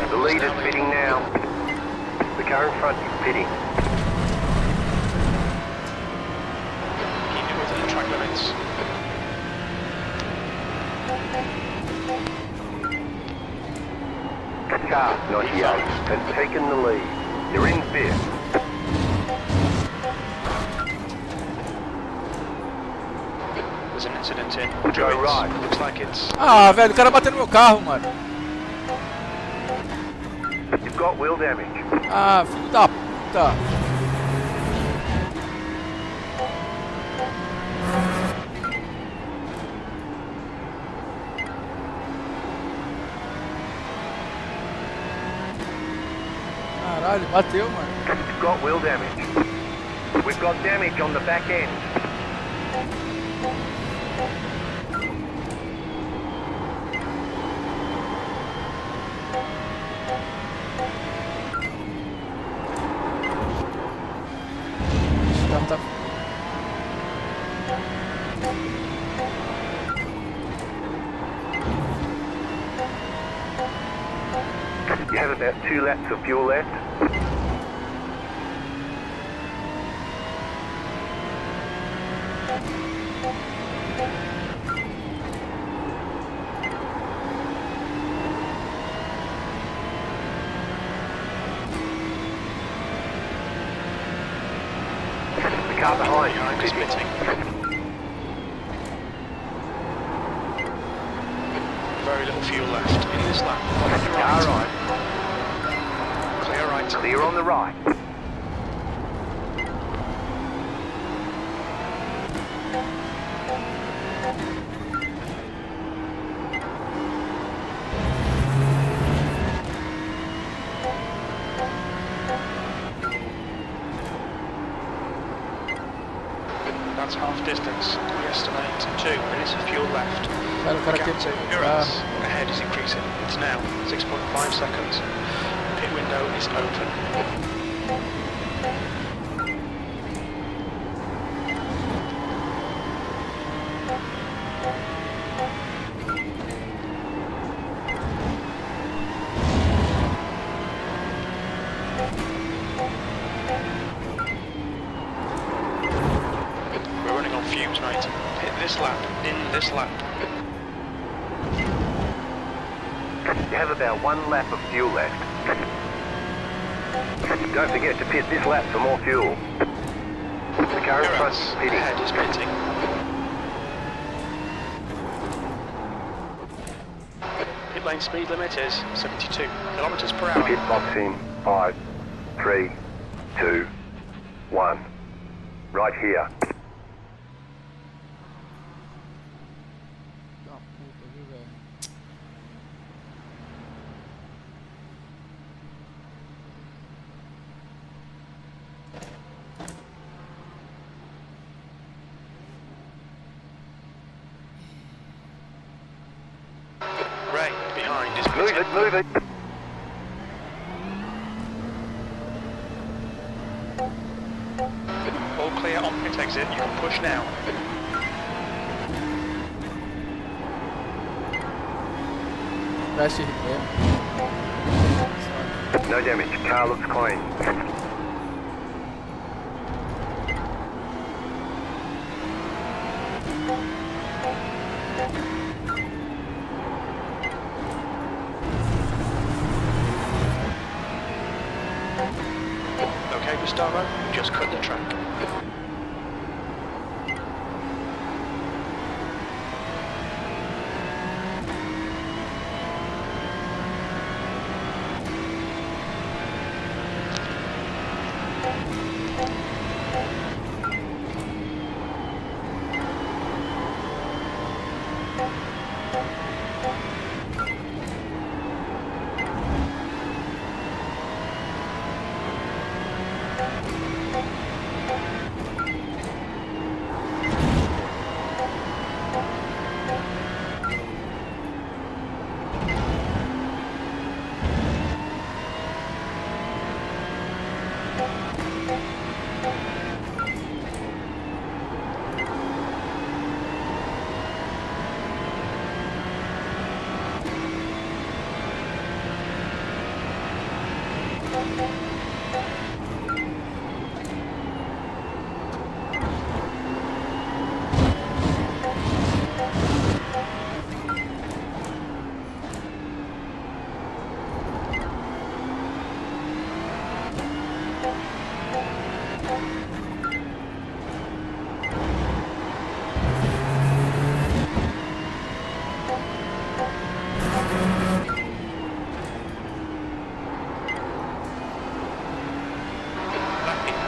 The leader's pitting now. The car in front is pitting. Keep it within the track limits. Car 98 has taken the lead. You're in 5th. There's an incident in Go Druids. right. Looks like it's Ah, velho, o cara bateu no meu carro, mano. You've got wheel damage. Ah, filho da puta. Caralho, bateu, mano. You've got wheel damage. We've got damage on the back end. Esse carro tá... You have about 2 laps of fuel left. The car behind behind you is is pitting. pitting. Very little fuel left in this lap. On your Car right. right. Clear right. Clear on the right. That's half distance. We estimate 2 minutes of fuel left. Cara, o cara Gap to quer... Uras ahead is increasing. It's now 6.5 seconds. Pit window is open. We're running on fumes, mate. Hit this lap, in this lap. You have about 1 lap of fuel left. Don't forget to pit this lap for more fuel. The car in front is Uras pitting. ahead is pitting. Pit lane speed limit is 72 kilometers per hour. Pit box in 5, 3, 2, 1. Right here. Da puta, viu, velho? Ray behind is Move pitting. it, move it. All clear on pit exit. You can push now. Veste replay. No damage. Car looks clean. Okay, Gustavo, just cut the track.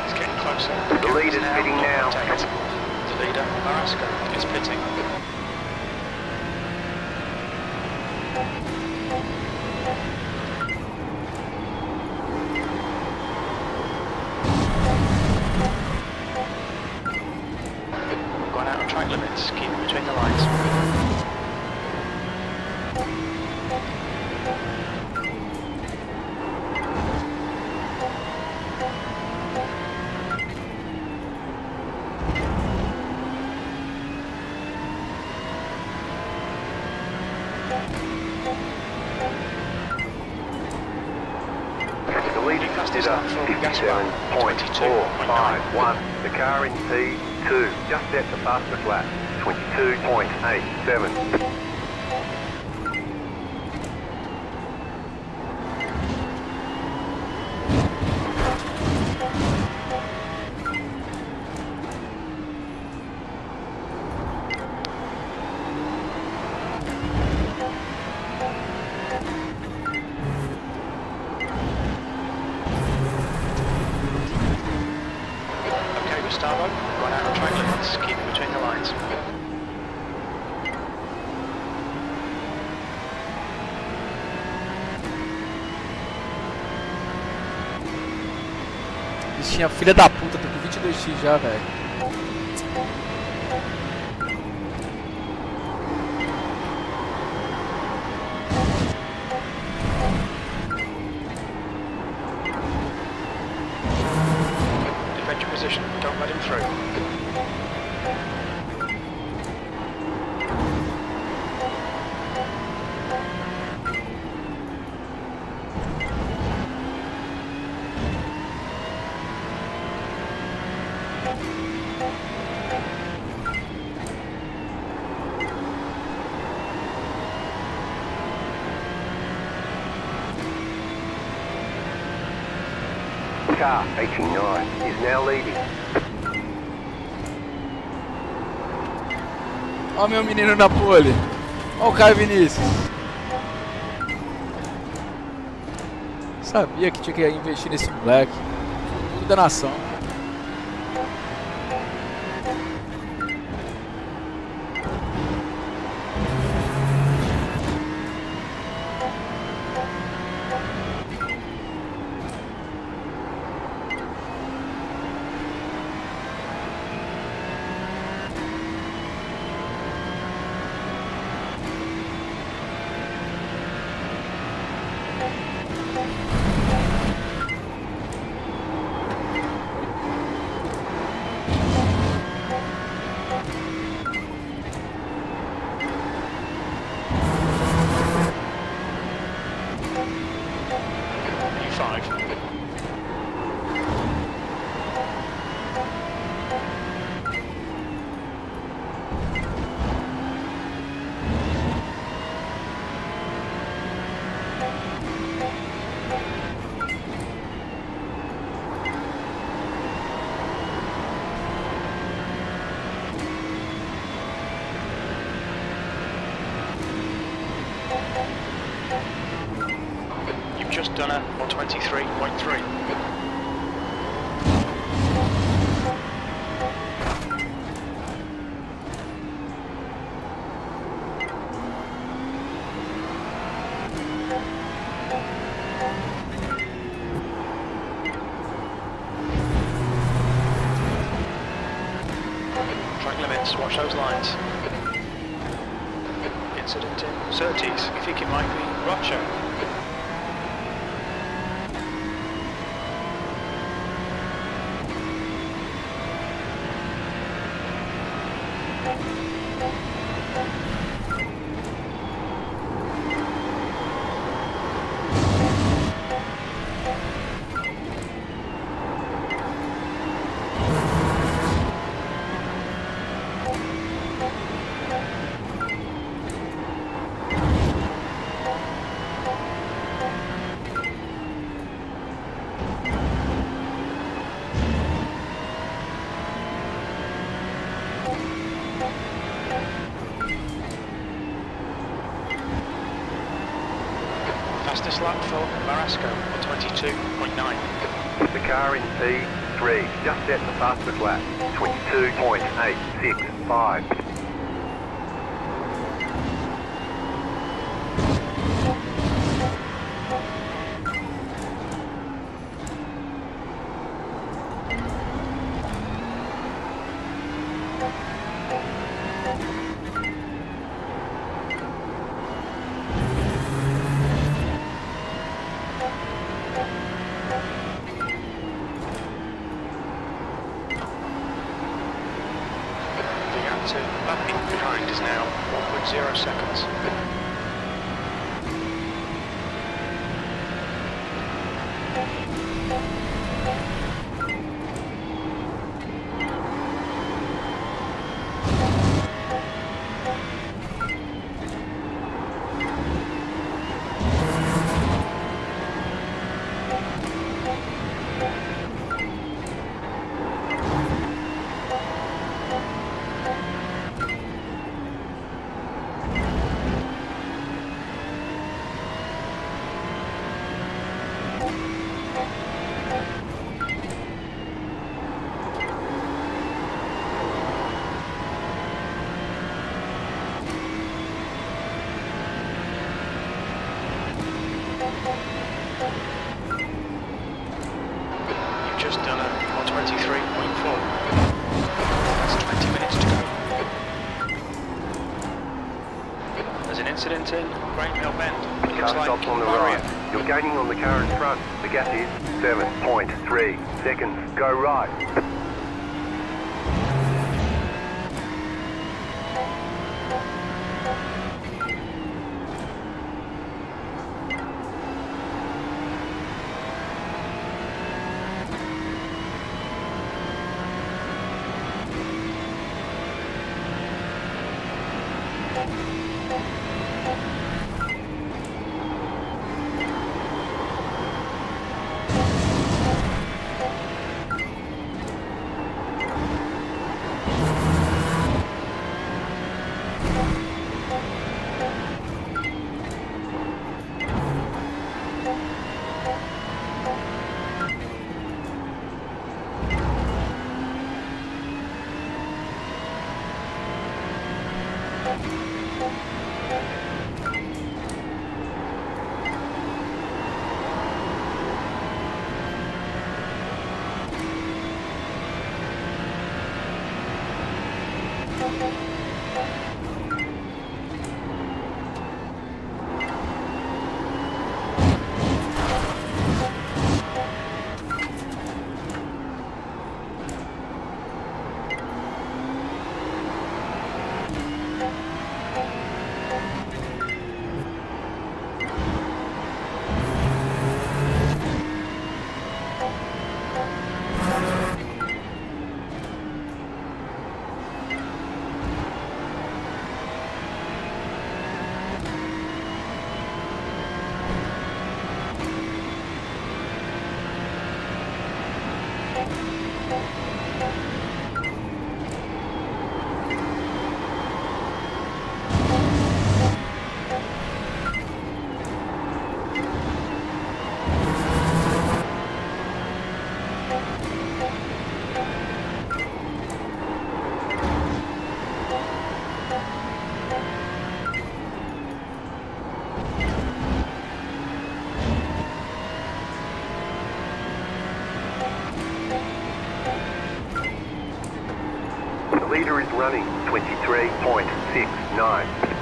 It's getting closer. The lead is pitting now. The leader, Marasco, is pitting. We've gone out of track limits. Keep it between the lines. The lead is at 57.451. The car in P2 just set the fastest lap. 22.87. Okay, Gustavo, run out of track limits. Keep it between the lines. Bichinha filha da puta, tô com 22x já, velho. position. Don't let him through. Car 89 is now leaving. Ó meu menino na pole. Ó o Caio Vinícius. Sabia que tinha que investir nesse moleque. Futuro da nação. E5. You've just done a 123.3. Track limits, watch those lines. Incident in Surtees. You think it might be Roger? Fastest lap for Marasco, 22.9. The car in P3 just set the fastest lap, 22.865. To lap in behind is now 1.0 seconds. You've just done a 123.4. That's 20 minutes to go. There's an incident in Great Mill Bend. Looks Car like stopped on the barrier. right. You're gaining on the car in front. The gap is 7.3 seconds. Go right. The leader is running 23.69.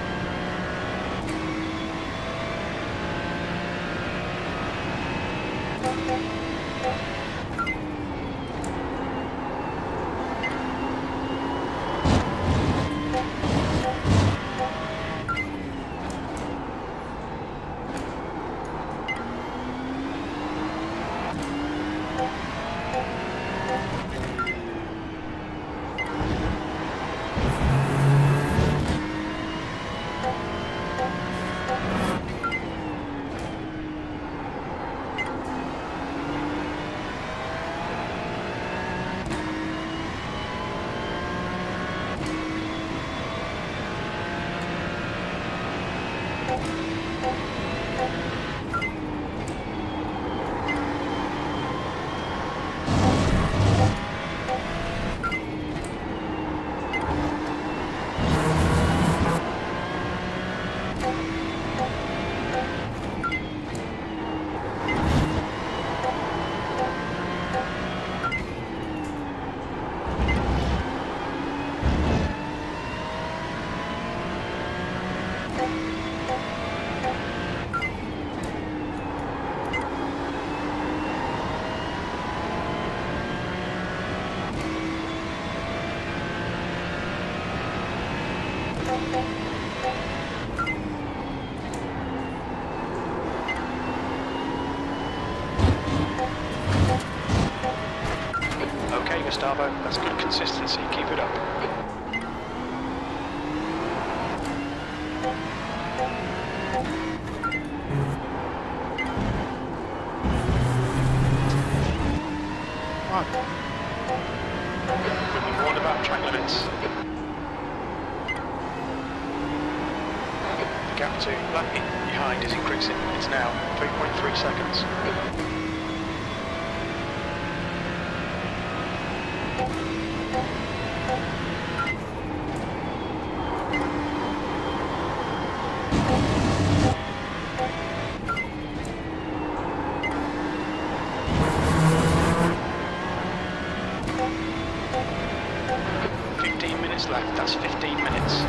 Okay, Gustavo, that's good consistency. Keep it up. We've been warned about track limits. The gap to black behind is increasing. It's now 3.3 seconds. Left, that's 15 minutes.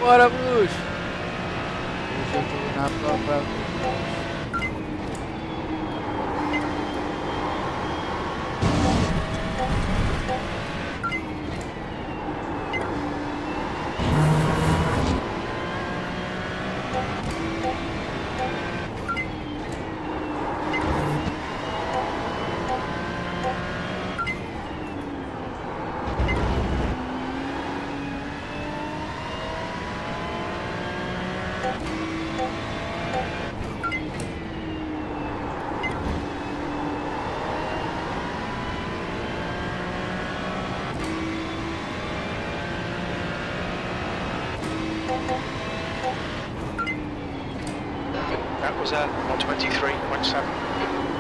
Bora, bruxo! Hoje eu tô na prova. That was 123.7.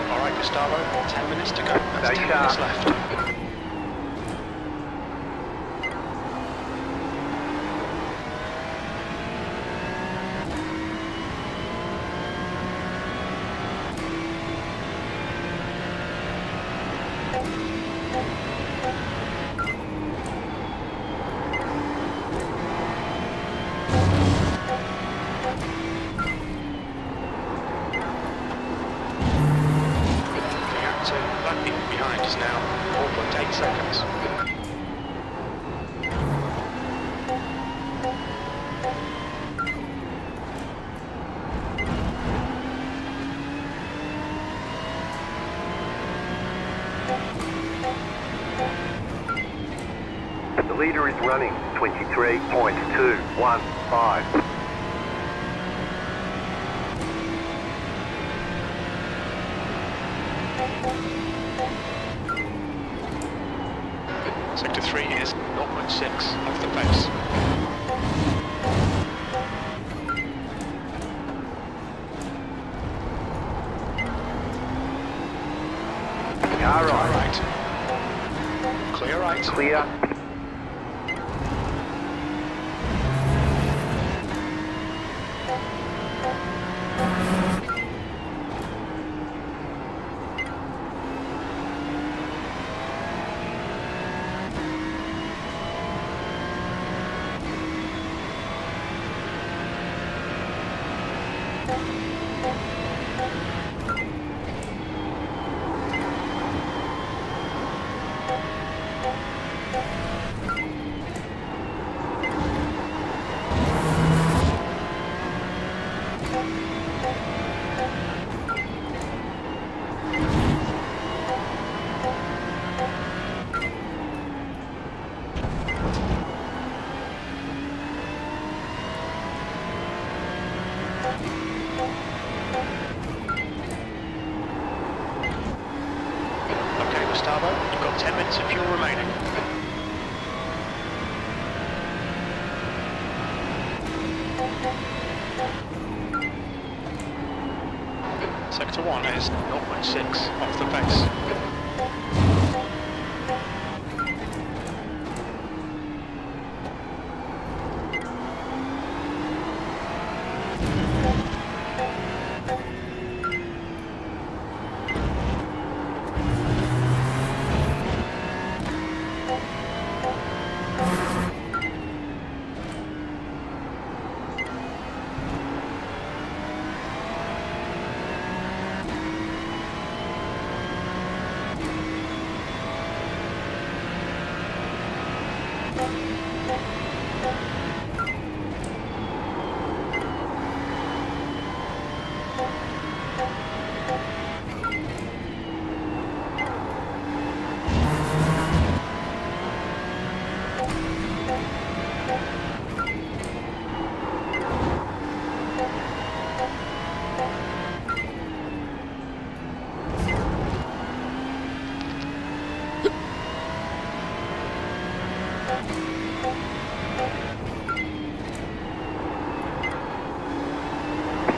Alright, Gustavo, 10 minutes to go. That's Stay 10 minutes sharp. left. The active landing behind is now 4.8 seconds. The leader is running 23.215. Sector 3 is 0.6 off the pace. Car Car right. right. Clear right. Clear. Okay, Gustavo, you've got 10 minutes of fuel remaining. Sector 1 is 0.6 off the pace.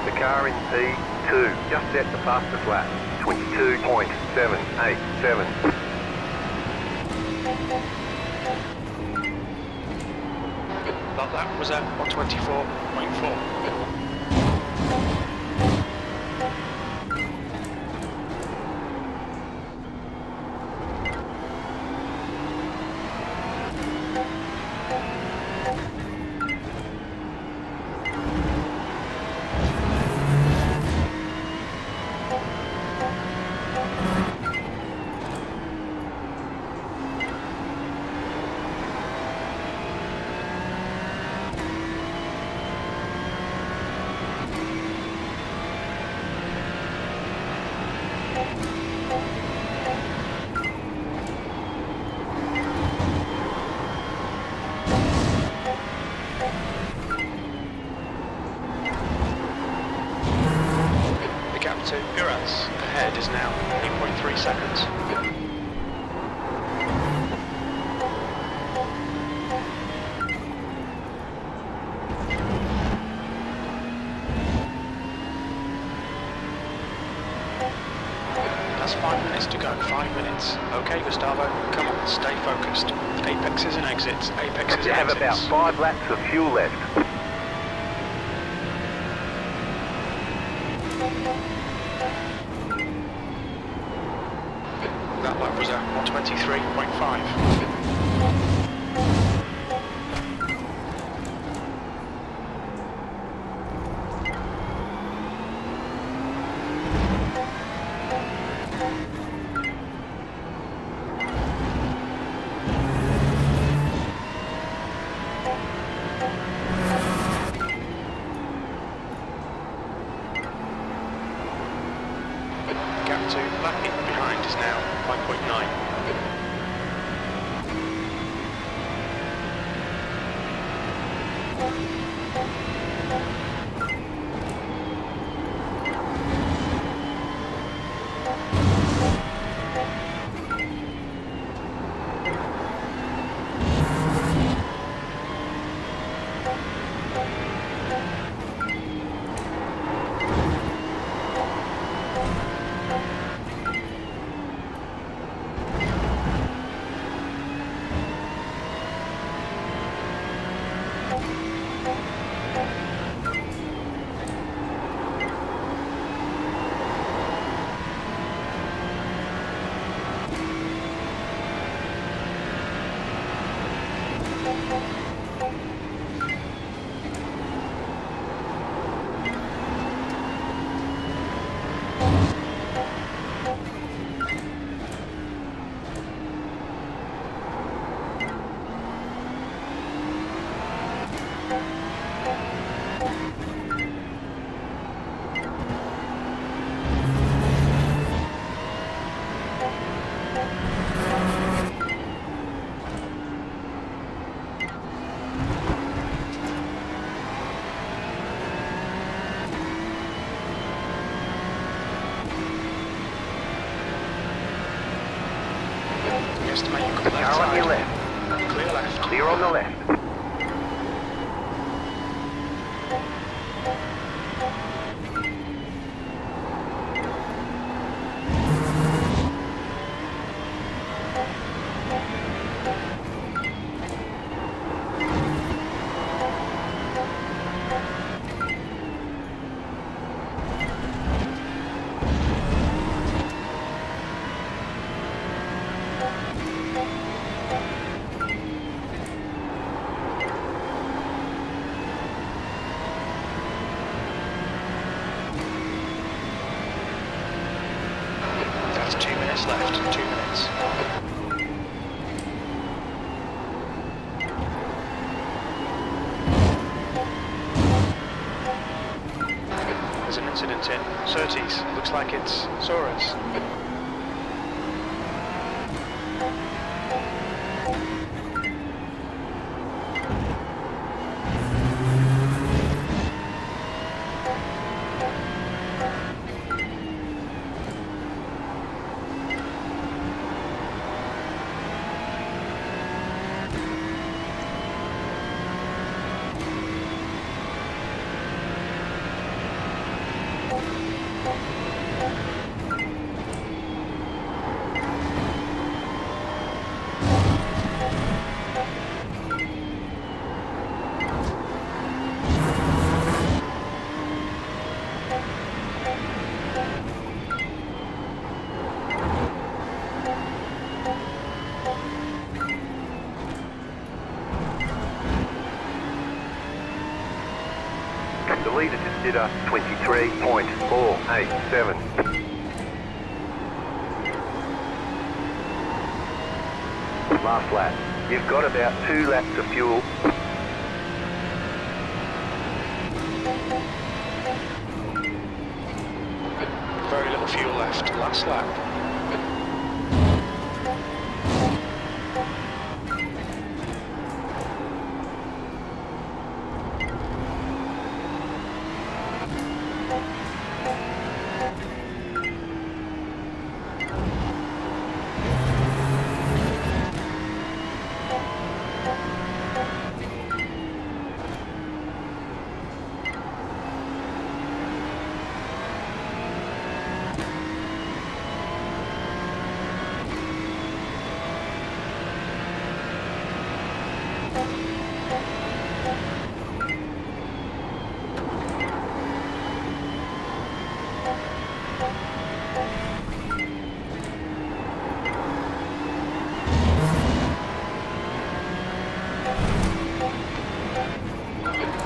The car in P2 just set the fastest lap. 22.787. That lap was at 124.4. The gap to Uras ahead is now 8.3 seconds. That's 5 minutes to go, 5 minutes. Okay, Gustavo, come on, stay focused. Apexes and exits, apexes You and have about exits. 5 laps of fuel left. That lap was at 123.5. Gap to lap in behind is now 5.9. Estimate you've got left Car on your side. left. Clear left. Clear on the left. Right, 2 minutes left, 2 minutes. There's an incident in Surtees. Looks like it's Soares. The leader just did a 23.487. Last lap. You've got about 2 laps of fuel. Very little fuel left. Last lap.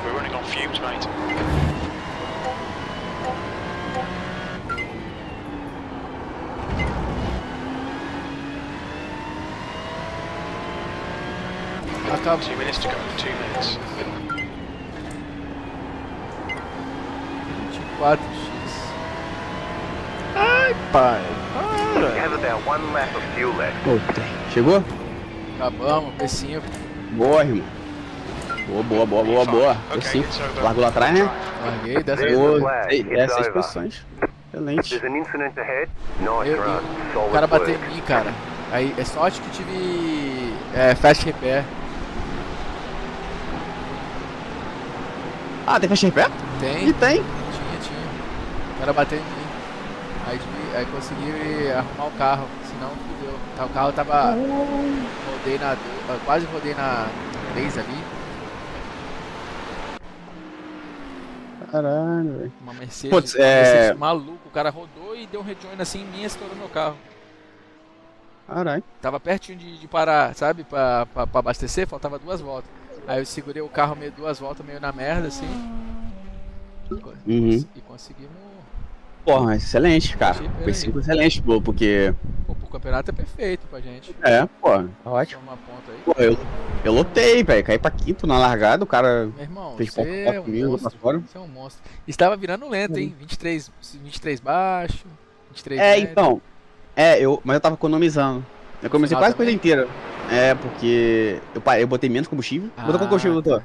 We're running on fumes, mate. Acabou. 2 minutes to go, 2 minutes. 24x. Ai, pai. You Para. have about 1 lap of fuel left. Puta. Chegou? Acabamos, P5. Boa, irmão. Boa. Okay, Sim. it's over. Largou lá atrás, né? Larguei dessa There's vez. the flag. It's Essas over. posições. Excelente. There's an incident ahead. Nice Eu- run. O Solid cara bateu work. em mim, cara. Aí é sorte que eu tive fast repair. Ah, tem fast repair? Tem? E tem. Tinha. O cara bateu em mim. Aí consegui arrumar o carro, senão fudeu. O carro tava. Rodei na. Quase rodei na 3 ali. Caralho, velho. Uma Mercedes. Putz, uma Mercedes maluco. O cara rodou e deu um rejoin assim em mim e estourou meu carro. Caralho. Tava pertinho de parar, sabe? Pra abastecer, faltava 2 voltas. Aí eu segurei o carro meio 2 voltas, meio na merda, assim. Uhum. E conseguimos. Porra, excelente, cara. Achei Foi 5 excelente, pô, porque. Pô, pro campeonato é perfeito pra gente. É, pô, tá ótimo. Só uma ponta aí. Pô, eu lotei, velho. Caí pra quinto na largada, o cara Meu irmão, fez você pouco é um comigo lá pra monstro. fora. Você é um monstro. Estava virando lento, hein? 23 baixo, 23 É, médio. então. Mas eu tava economizando. Eu economizei Ah, quase a também? coisa inteira. É, porque eu botei menos combustível. Botou quanto combustível, doutor?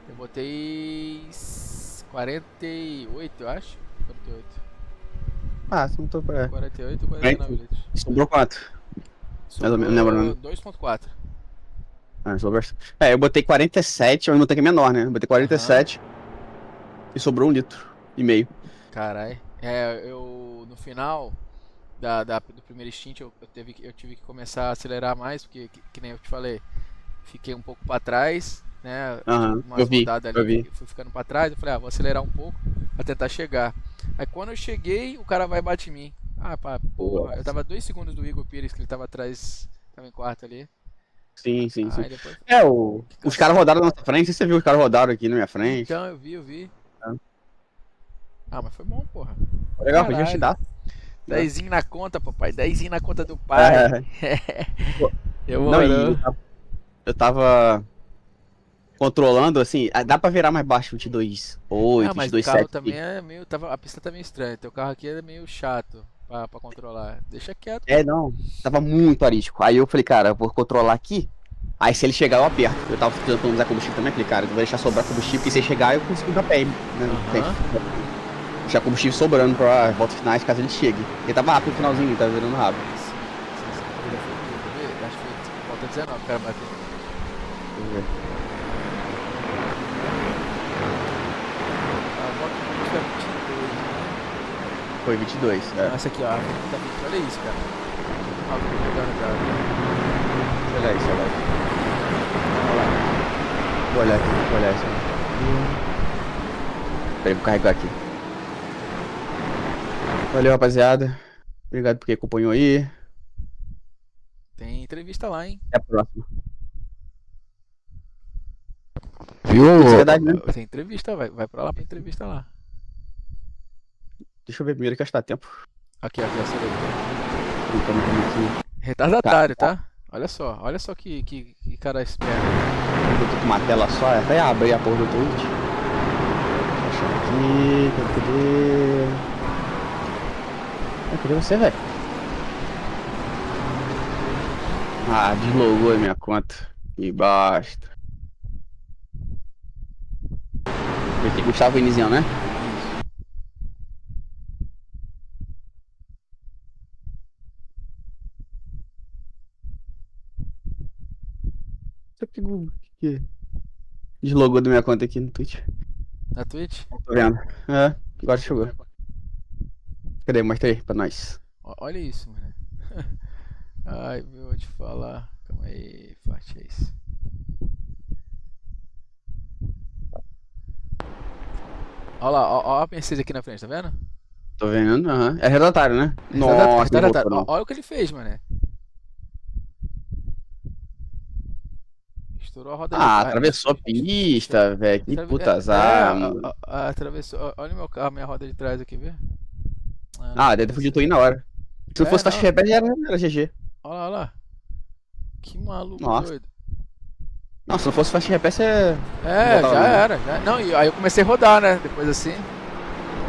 Eu botei 48, eu acho. 48. Ah, você botou pra. 48, 49 Aí, litros. Sobrou quanto? Mais ou menos, não lembro, não. 2.4. Ah, sobrou bastante. Eu botei 47, mas meu tanque é menor, né? Eu botei 47 e sobrou 1,5 litro. Carai. Eu no final do primeiro stint eu tive que começar a acelerar mais, porque que nem eu te falei, fiquei um pouco pra trás, né? Aham, Umas eu vi, rodadas eu ali, vi. fui ficando pra trás, eu falei, vou acelerar um pouco pra tentar chegar. Aí quando eu cheguei, o cara vai e bate em mim. Ah, pá, porra, eu tava 2 segundos do Igor Pires, que ele tava atrás, tava em quarto ali. Sim. Aí depois... Os caras rodaram na nossa frente, não sei se você viu, os caras rodaram aqui na minha frente. Então, eu vi. É. Ah, mas foi bom, porra. Legal, podia Caralho. te dar. Dezinho na conta, papai. Dezinho na conta do pai. Não, Demorou. eu tava controlando, assim, dá pra virar mais baixo, 22.8, Ah, mas o carro 22.7. também é meio. A pista tá meio estranha. Teu carro aqui é meio chato pra controlar. Deixa quieto, pô. Não, tava muito arisco. Aí eu falei, cara, eu vou controlar aqui. Aí se ele chegar, eu aperto. Eu tava precisando economizar combustível também, falei, cara, eu vou deixar sobrar combustível, porque se ele chegar, eu consigo dar pé, né? Tem Aham. que deixar combustível sobrando pra voltas finais, caso ele chegue. Ele tava rápido no finalzinho, tava virando rápido. Essa corrida foi boa, quer ver? Acho que foi volta 19, cara, bateu. Deixa eu ver. A volta foi 22, né? Foi 22, Então, essa aqui, ó. A volta tá 20. Olha isso, cara. Olha o que eu tô pegando, cara. Olha isso, olha isso. Vou olhar isso. Peraí, vou carregar aqui. Valeu, rapaziada. Obrigado por quem acompanhou aí. Tem entrevista lá, hein? Até a próxima. Viu? Isso é verdade, né? Tem entrevista, vai pra lá pra entrevista lá. Deixa eu ver primeiro que acho que dá tempo. Aqui, acelera. Então, aqui. Retardatário, tá? Olha só que cara esperto. Eu tô com uma tela só, até abrir a porra do Twitch. Deixa eu achar aqui. Cadê você, velho? Ah, deslogou a minha conta. Que bosta. Aqui, Gustavo Inizião, né? Que deslogou da minha conta aqui no Twitch. Na Twitch? Tô vendo. Agora chegou. Cadê? Mostra aí pra nós. Olha isso, mano. Ai, meu, vou te falar. Calma aí, forte é isso. Olha lá, ó a Mercedes aqui na frente, tá vendo? Tô vendo, aham. É retardatário, né? Retardatário. Não voltou, não. Olha o que ele fez, mano. Estourou a roda atravessou a pista, velho. Que puta azar. Atravessou. Olha o meu carro, minha roda de trás aqui, vê? Deve ter fugido aí na hora. Se não fosse faixa de repé, era GG. Olha lá. Que maluco Nossa. doido. Não, se não fosse faixa de repé, você. Já era. Não, e aí eu comecei a rodar, né? Depois assim.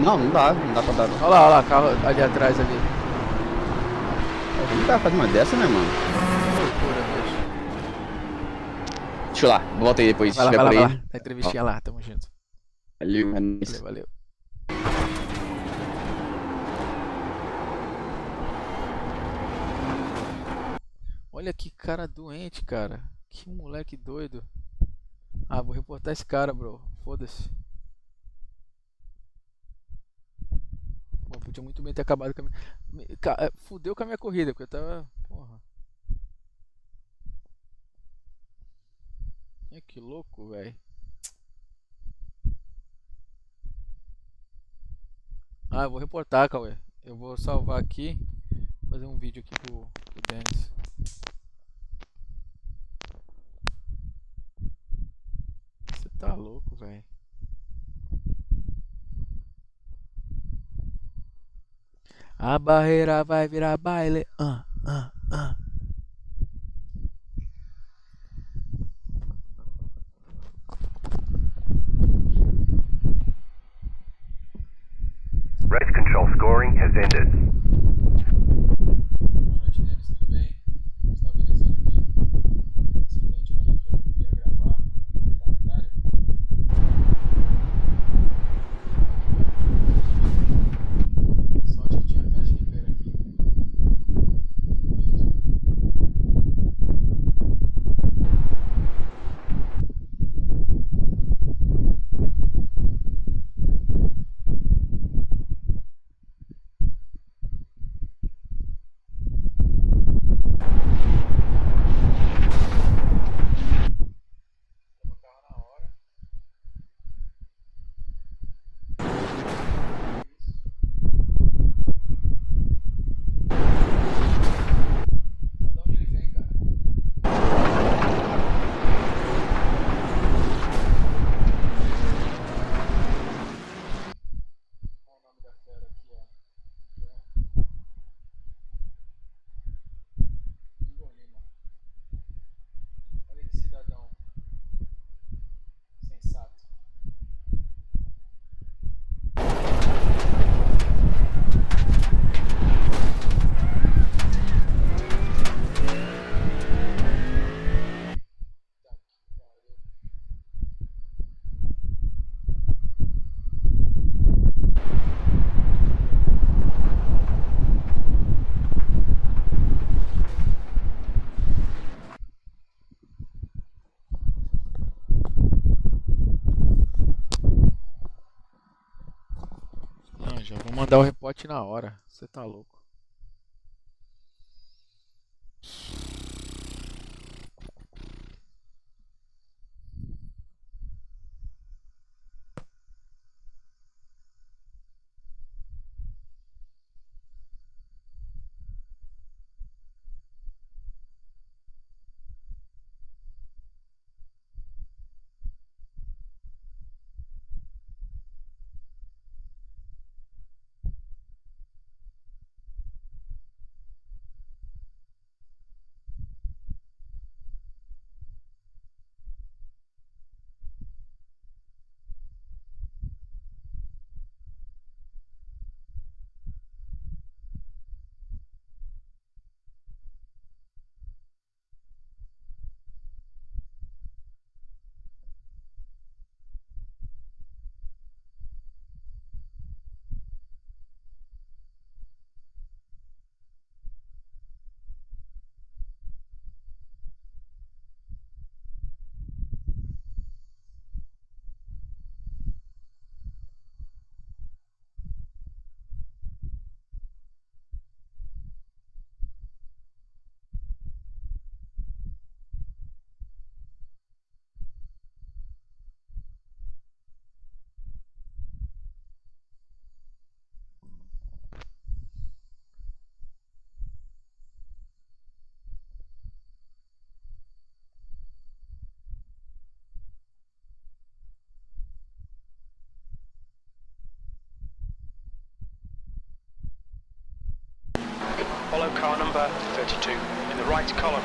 Não dá pra dar. Olha lá, carro ali atrás ali. Não dá pra fazer uma dessa, né, mano? Loucura, bicho. Deixa eu lá, volta aí depois. Vai lá. Aí. Tá entrevistinha lá, tamo junto. Valeu, é nóis. Valeu. Olha que cara doente, cara. Que moleque doido. Vou reportar esse cara, bro. Foda-se. Pô, podia muito bem ter acabado com a minha... Fudeu com a minha corrida, porque eu tava... Porra. Que louco, velho. Eu vou reportar, Cauê. Eu vou salvar aqui. Fazer um vídeo aqui pro Dennis. Você tá louco, velho. A barreira vai virar baile. Race control scoring has ended. Boa noite, Dennis, tudo bem? Eu estava vencendo aqui um incidente aqui que eu queria gravar, retardatário. Sorte que tinha fast repair aqui. Já vou mandar o reporte na hora. Você tá louco. Follow car number 32 in the right column.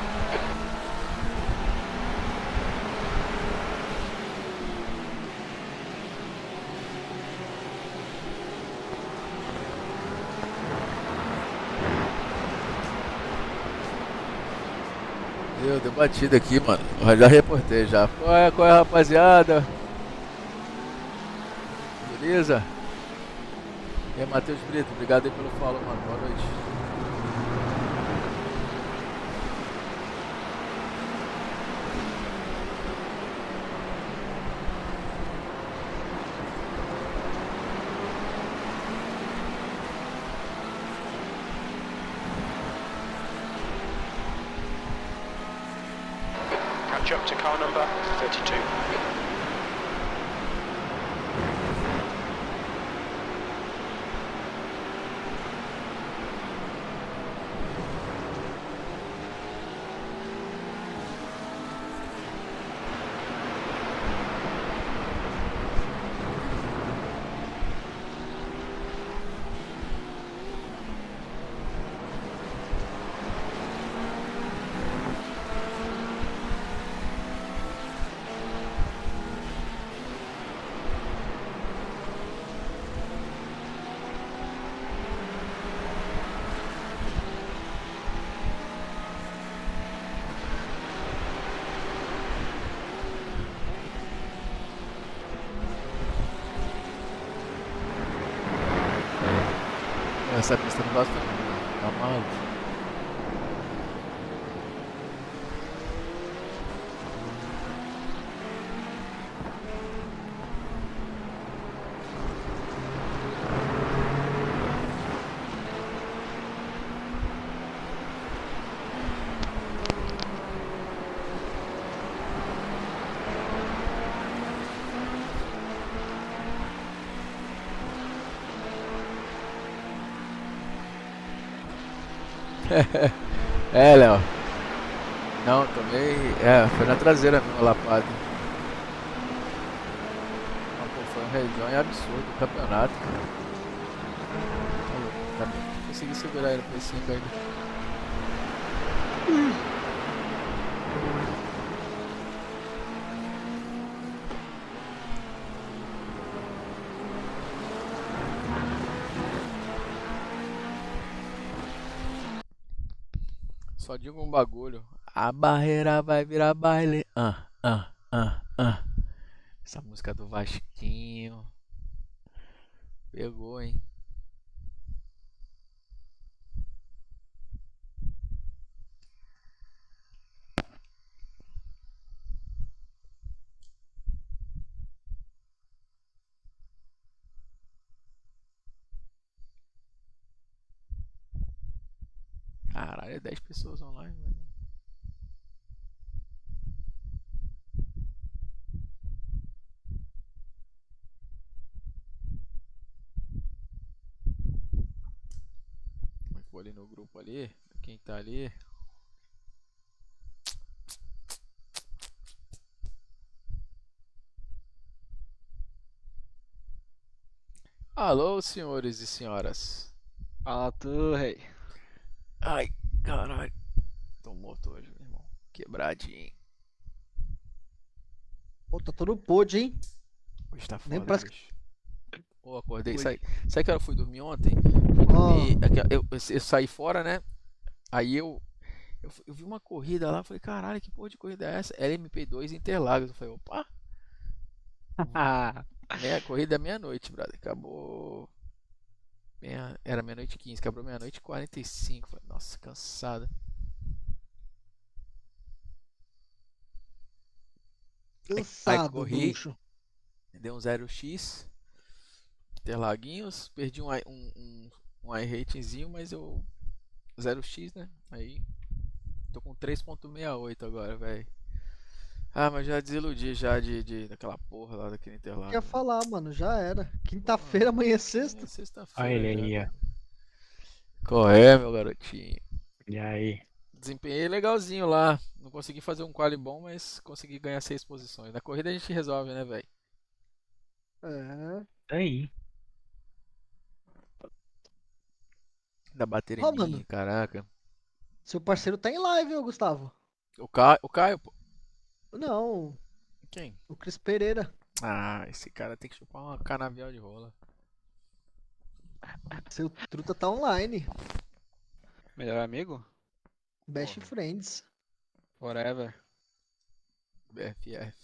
Deu batida aqui, mano. Eu já reportei já. Qual é, rapaziada? Beleza? E aí, Matheus Brito, obrigado aí pelo follow, mano. Boa noite. Catch up to car number 32. Essa pista não gosta não. Tá maluco. É, Léo. Não, tomei. Foi na traseira mesmo, a lapada. Ah, pô, foi um região absurdo o campeonato. Tá bem. Consegui segurar ele por 5 ainda. Só digo um bagulho. A barreira vai virar baile. Essa música do Vasquinho. Pegou, hein? Caralho, é 10 pessoas online, mano. Como é que eu vou ali no grupo ali? Quem tá ali? Alô, senhores e senhoras. Fala tu, rei. Ai, caralho. Tô morto hoje, meu irmão. Quebradinho. Pô, tá todo podre, hein? Hoje tá Nem foda, parece bicho. Pô, acordei. Hoje. Sabe que hora eu fui dormir ontem? Fui dormir. Eu saí fora, né? Aí eu vi uma corrida lá. Falei, caralho, que porra de corrida é essa? LMP2 Interlagos. Eu falei, opa. Corrida meia-noite, brother. Acabou. Era meia-noite 15. Acabou meia-noite 45. Falei, nossa, cansada. Aí Cansado, corri. bruxo. Deu um 0x. Interlaguinhos. Perdi um iRatingzinho, mas eu. 0x, né? Aí. Tô com 3.68 agora, velho. Ah, mas já desiludi já daquela porra lá daquele Interlagos. Quer falar, mano, já era. Quinta-feira, amanhã é sexta. É sexta-feira. Olha ele já, aí, ó. cara. Qual é, meu garotinho? E aí? Desempenhei legalzinho lá. Não consegui fazer um quali bom, mas consegui ganhar 6 posições. Na corrida a gente resolve, né, velho? É. Tá aí. Da bateria Ó, em mim, mano. caraca. Seu parceiro tá em live, ô Gustavo. O Caio, pô. Não, Quem? o Cris Pereira. Ah, esse cara tem que chupar uma canavial de rola. Seu truta tá online. Melhor amigo? Best Porra. Friends. Forever. BFF.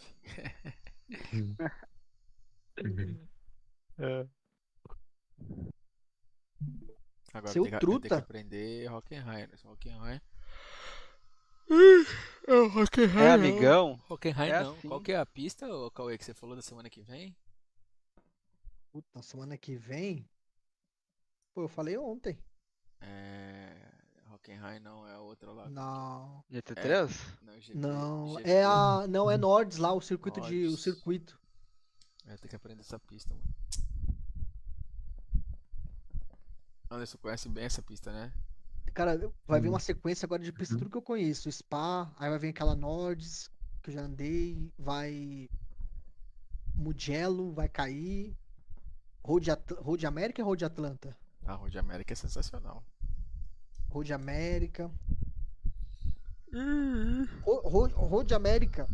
Agora Seu tem que truta? aprender Hockenheim. Hockenheim. É amigão? Hockenheim É não. assim. Qual que é a pista, ô Cauê, que você falou da semana que vem? Puta, semana que vem. Pô, eu falei ontem. Hockenheim não, é a outra lá. Não. GT3? Não, GP. Não, GP. é a. Não, é Nords lá, o circuito de. O Nords. circuito. Tem que aprender essa pista, mano. Anderson conhece bem essa pista, né? Cara, vai vir uma sequência agora de pista, tudo que eu conheço. Spa, aí vai vir aquela Nords, que eu já andei, vai. Mugello, vai cair. Road América e Road Atlanta? A Road América é sensacional. Road América. Road América.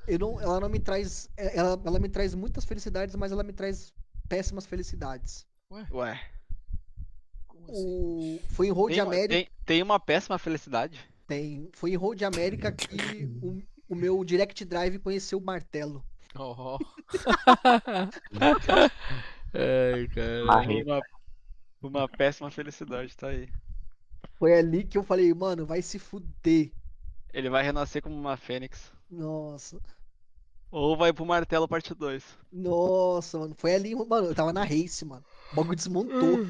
Ela não me traz. Ela me traz muitas felicidades, mas ela me traz péssimas felicidades. Ué. Como assim? Foi em Road América. Tem uma péssima felicidade. Foi em Road América que o meu Direct Drive conheceu o martelo. Oh. Ai, cara. Uma péssima felicidade, tá aí. Foi ali que eu falei, mano, vai se fuder. Ele vai renascer como uma fênix. Nossa. Ou vai pro martelo parte 2. Nossa, mano. Foi ali, mano. Eu tava na race, mano. O bagulho desmontou.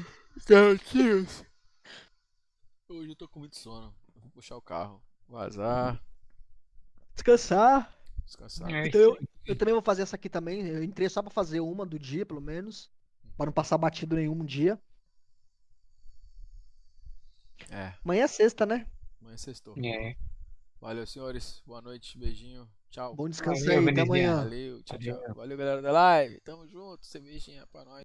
Hoje eu tô com muito sono. Eu vou puxar o carro, vazar, Descansar. descansar. Então eu também vou fazer essa aqui também. Eu entrei só pra fazer uma do dia, pelo menos. Pra não passar batido nenhum dia. É, Amanhã é sexta, né? amanhã é sextou. É. Valeu, senhores. Boa noite, beijinho. Tchau. Bom descanso Valeu, aí. Até Veneziano. amanhã. Valeu, tchau, tchau. Valeu, galera da live. Tamo junto. Cervejinha pra nós.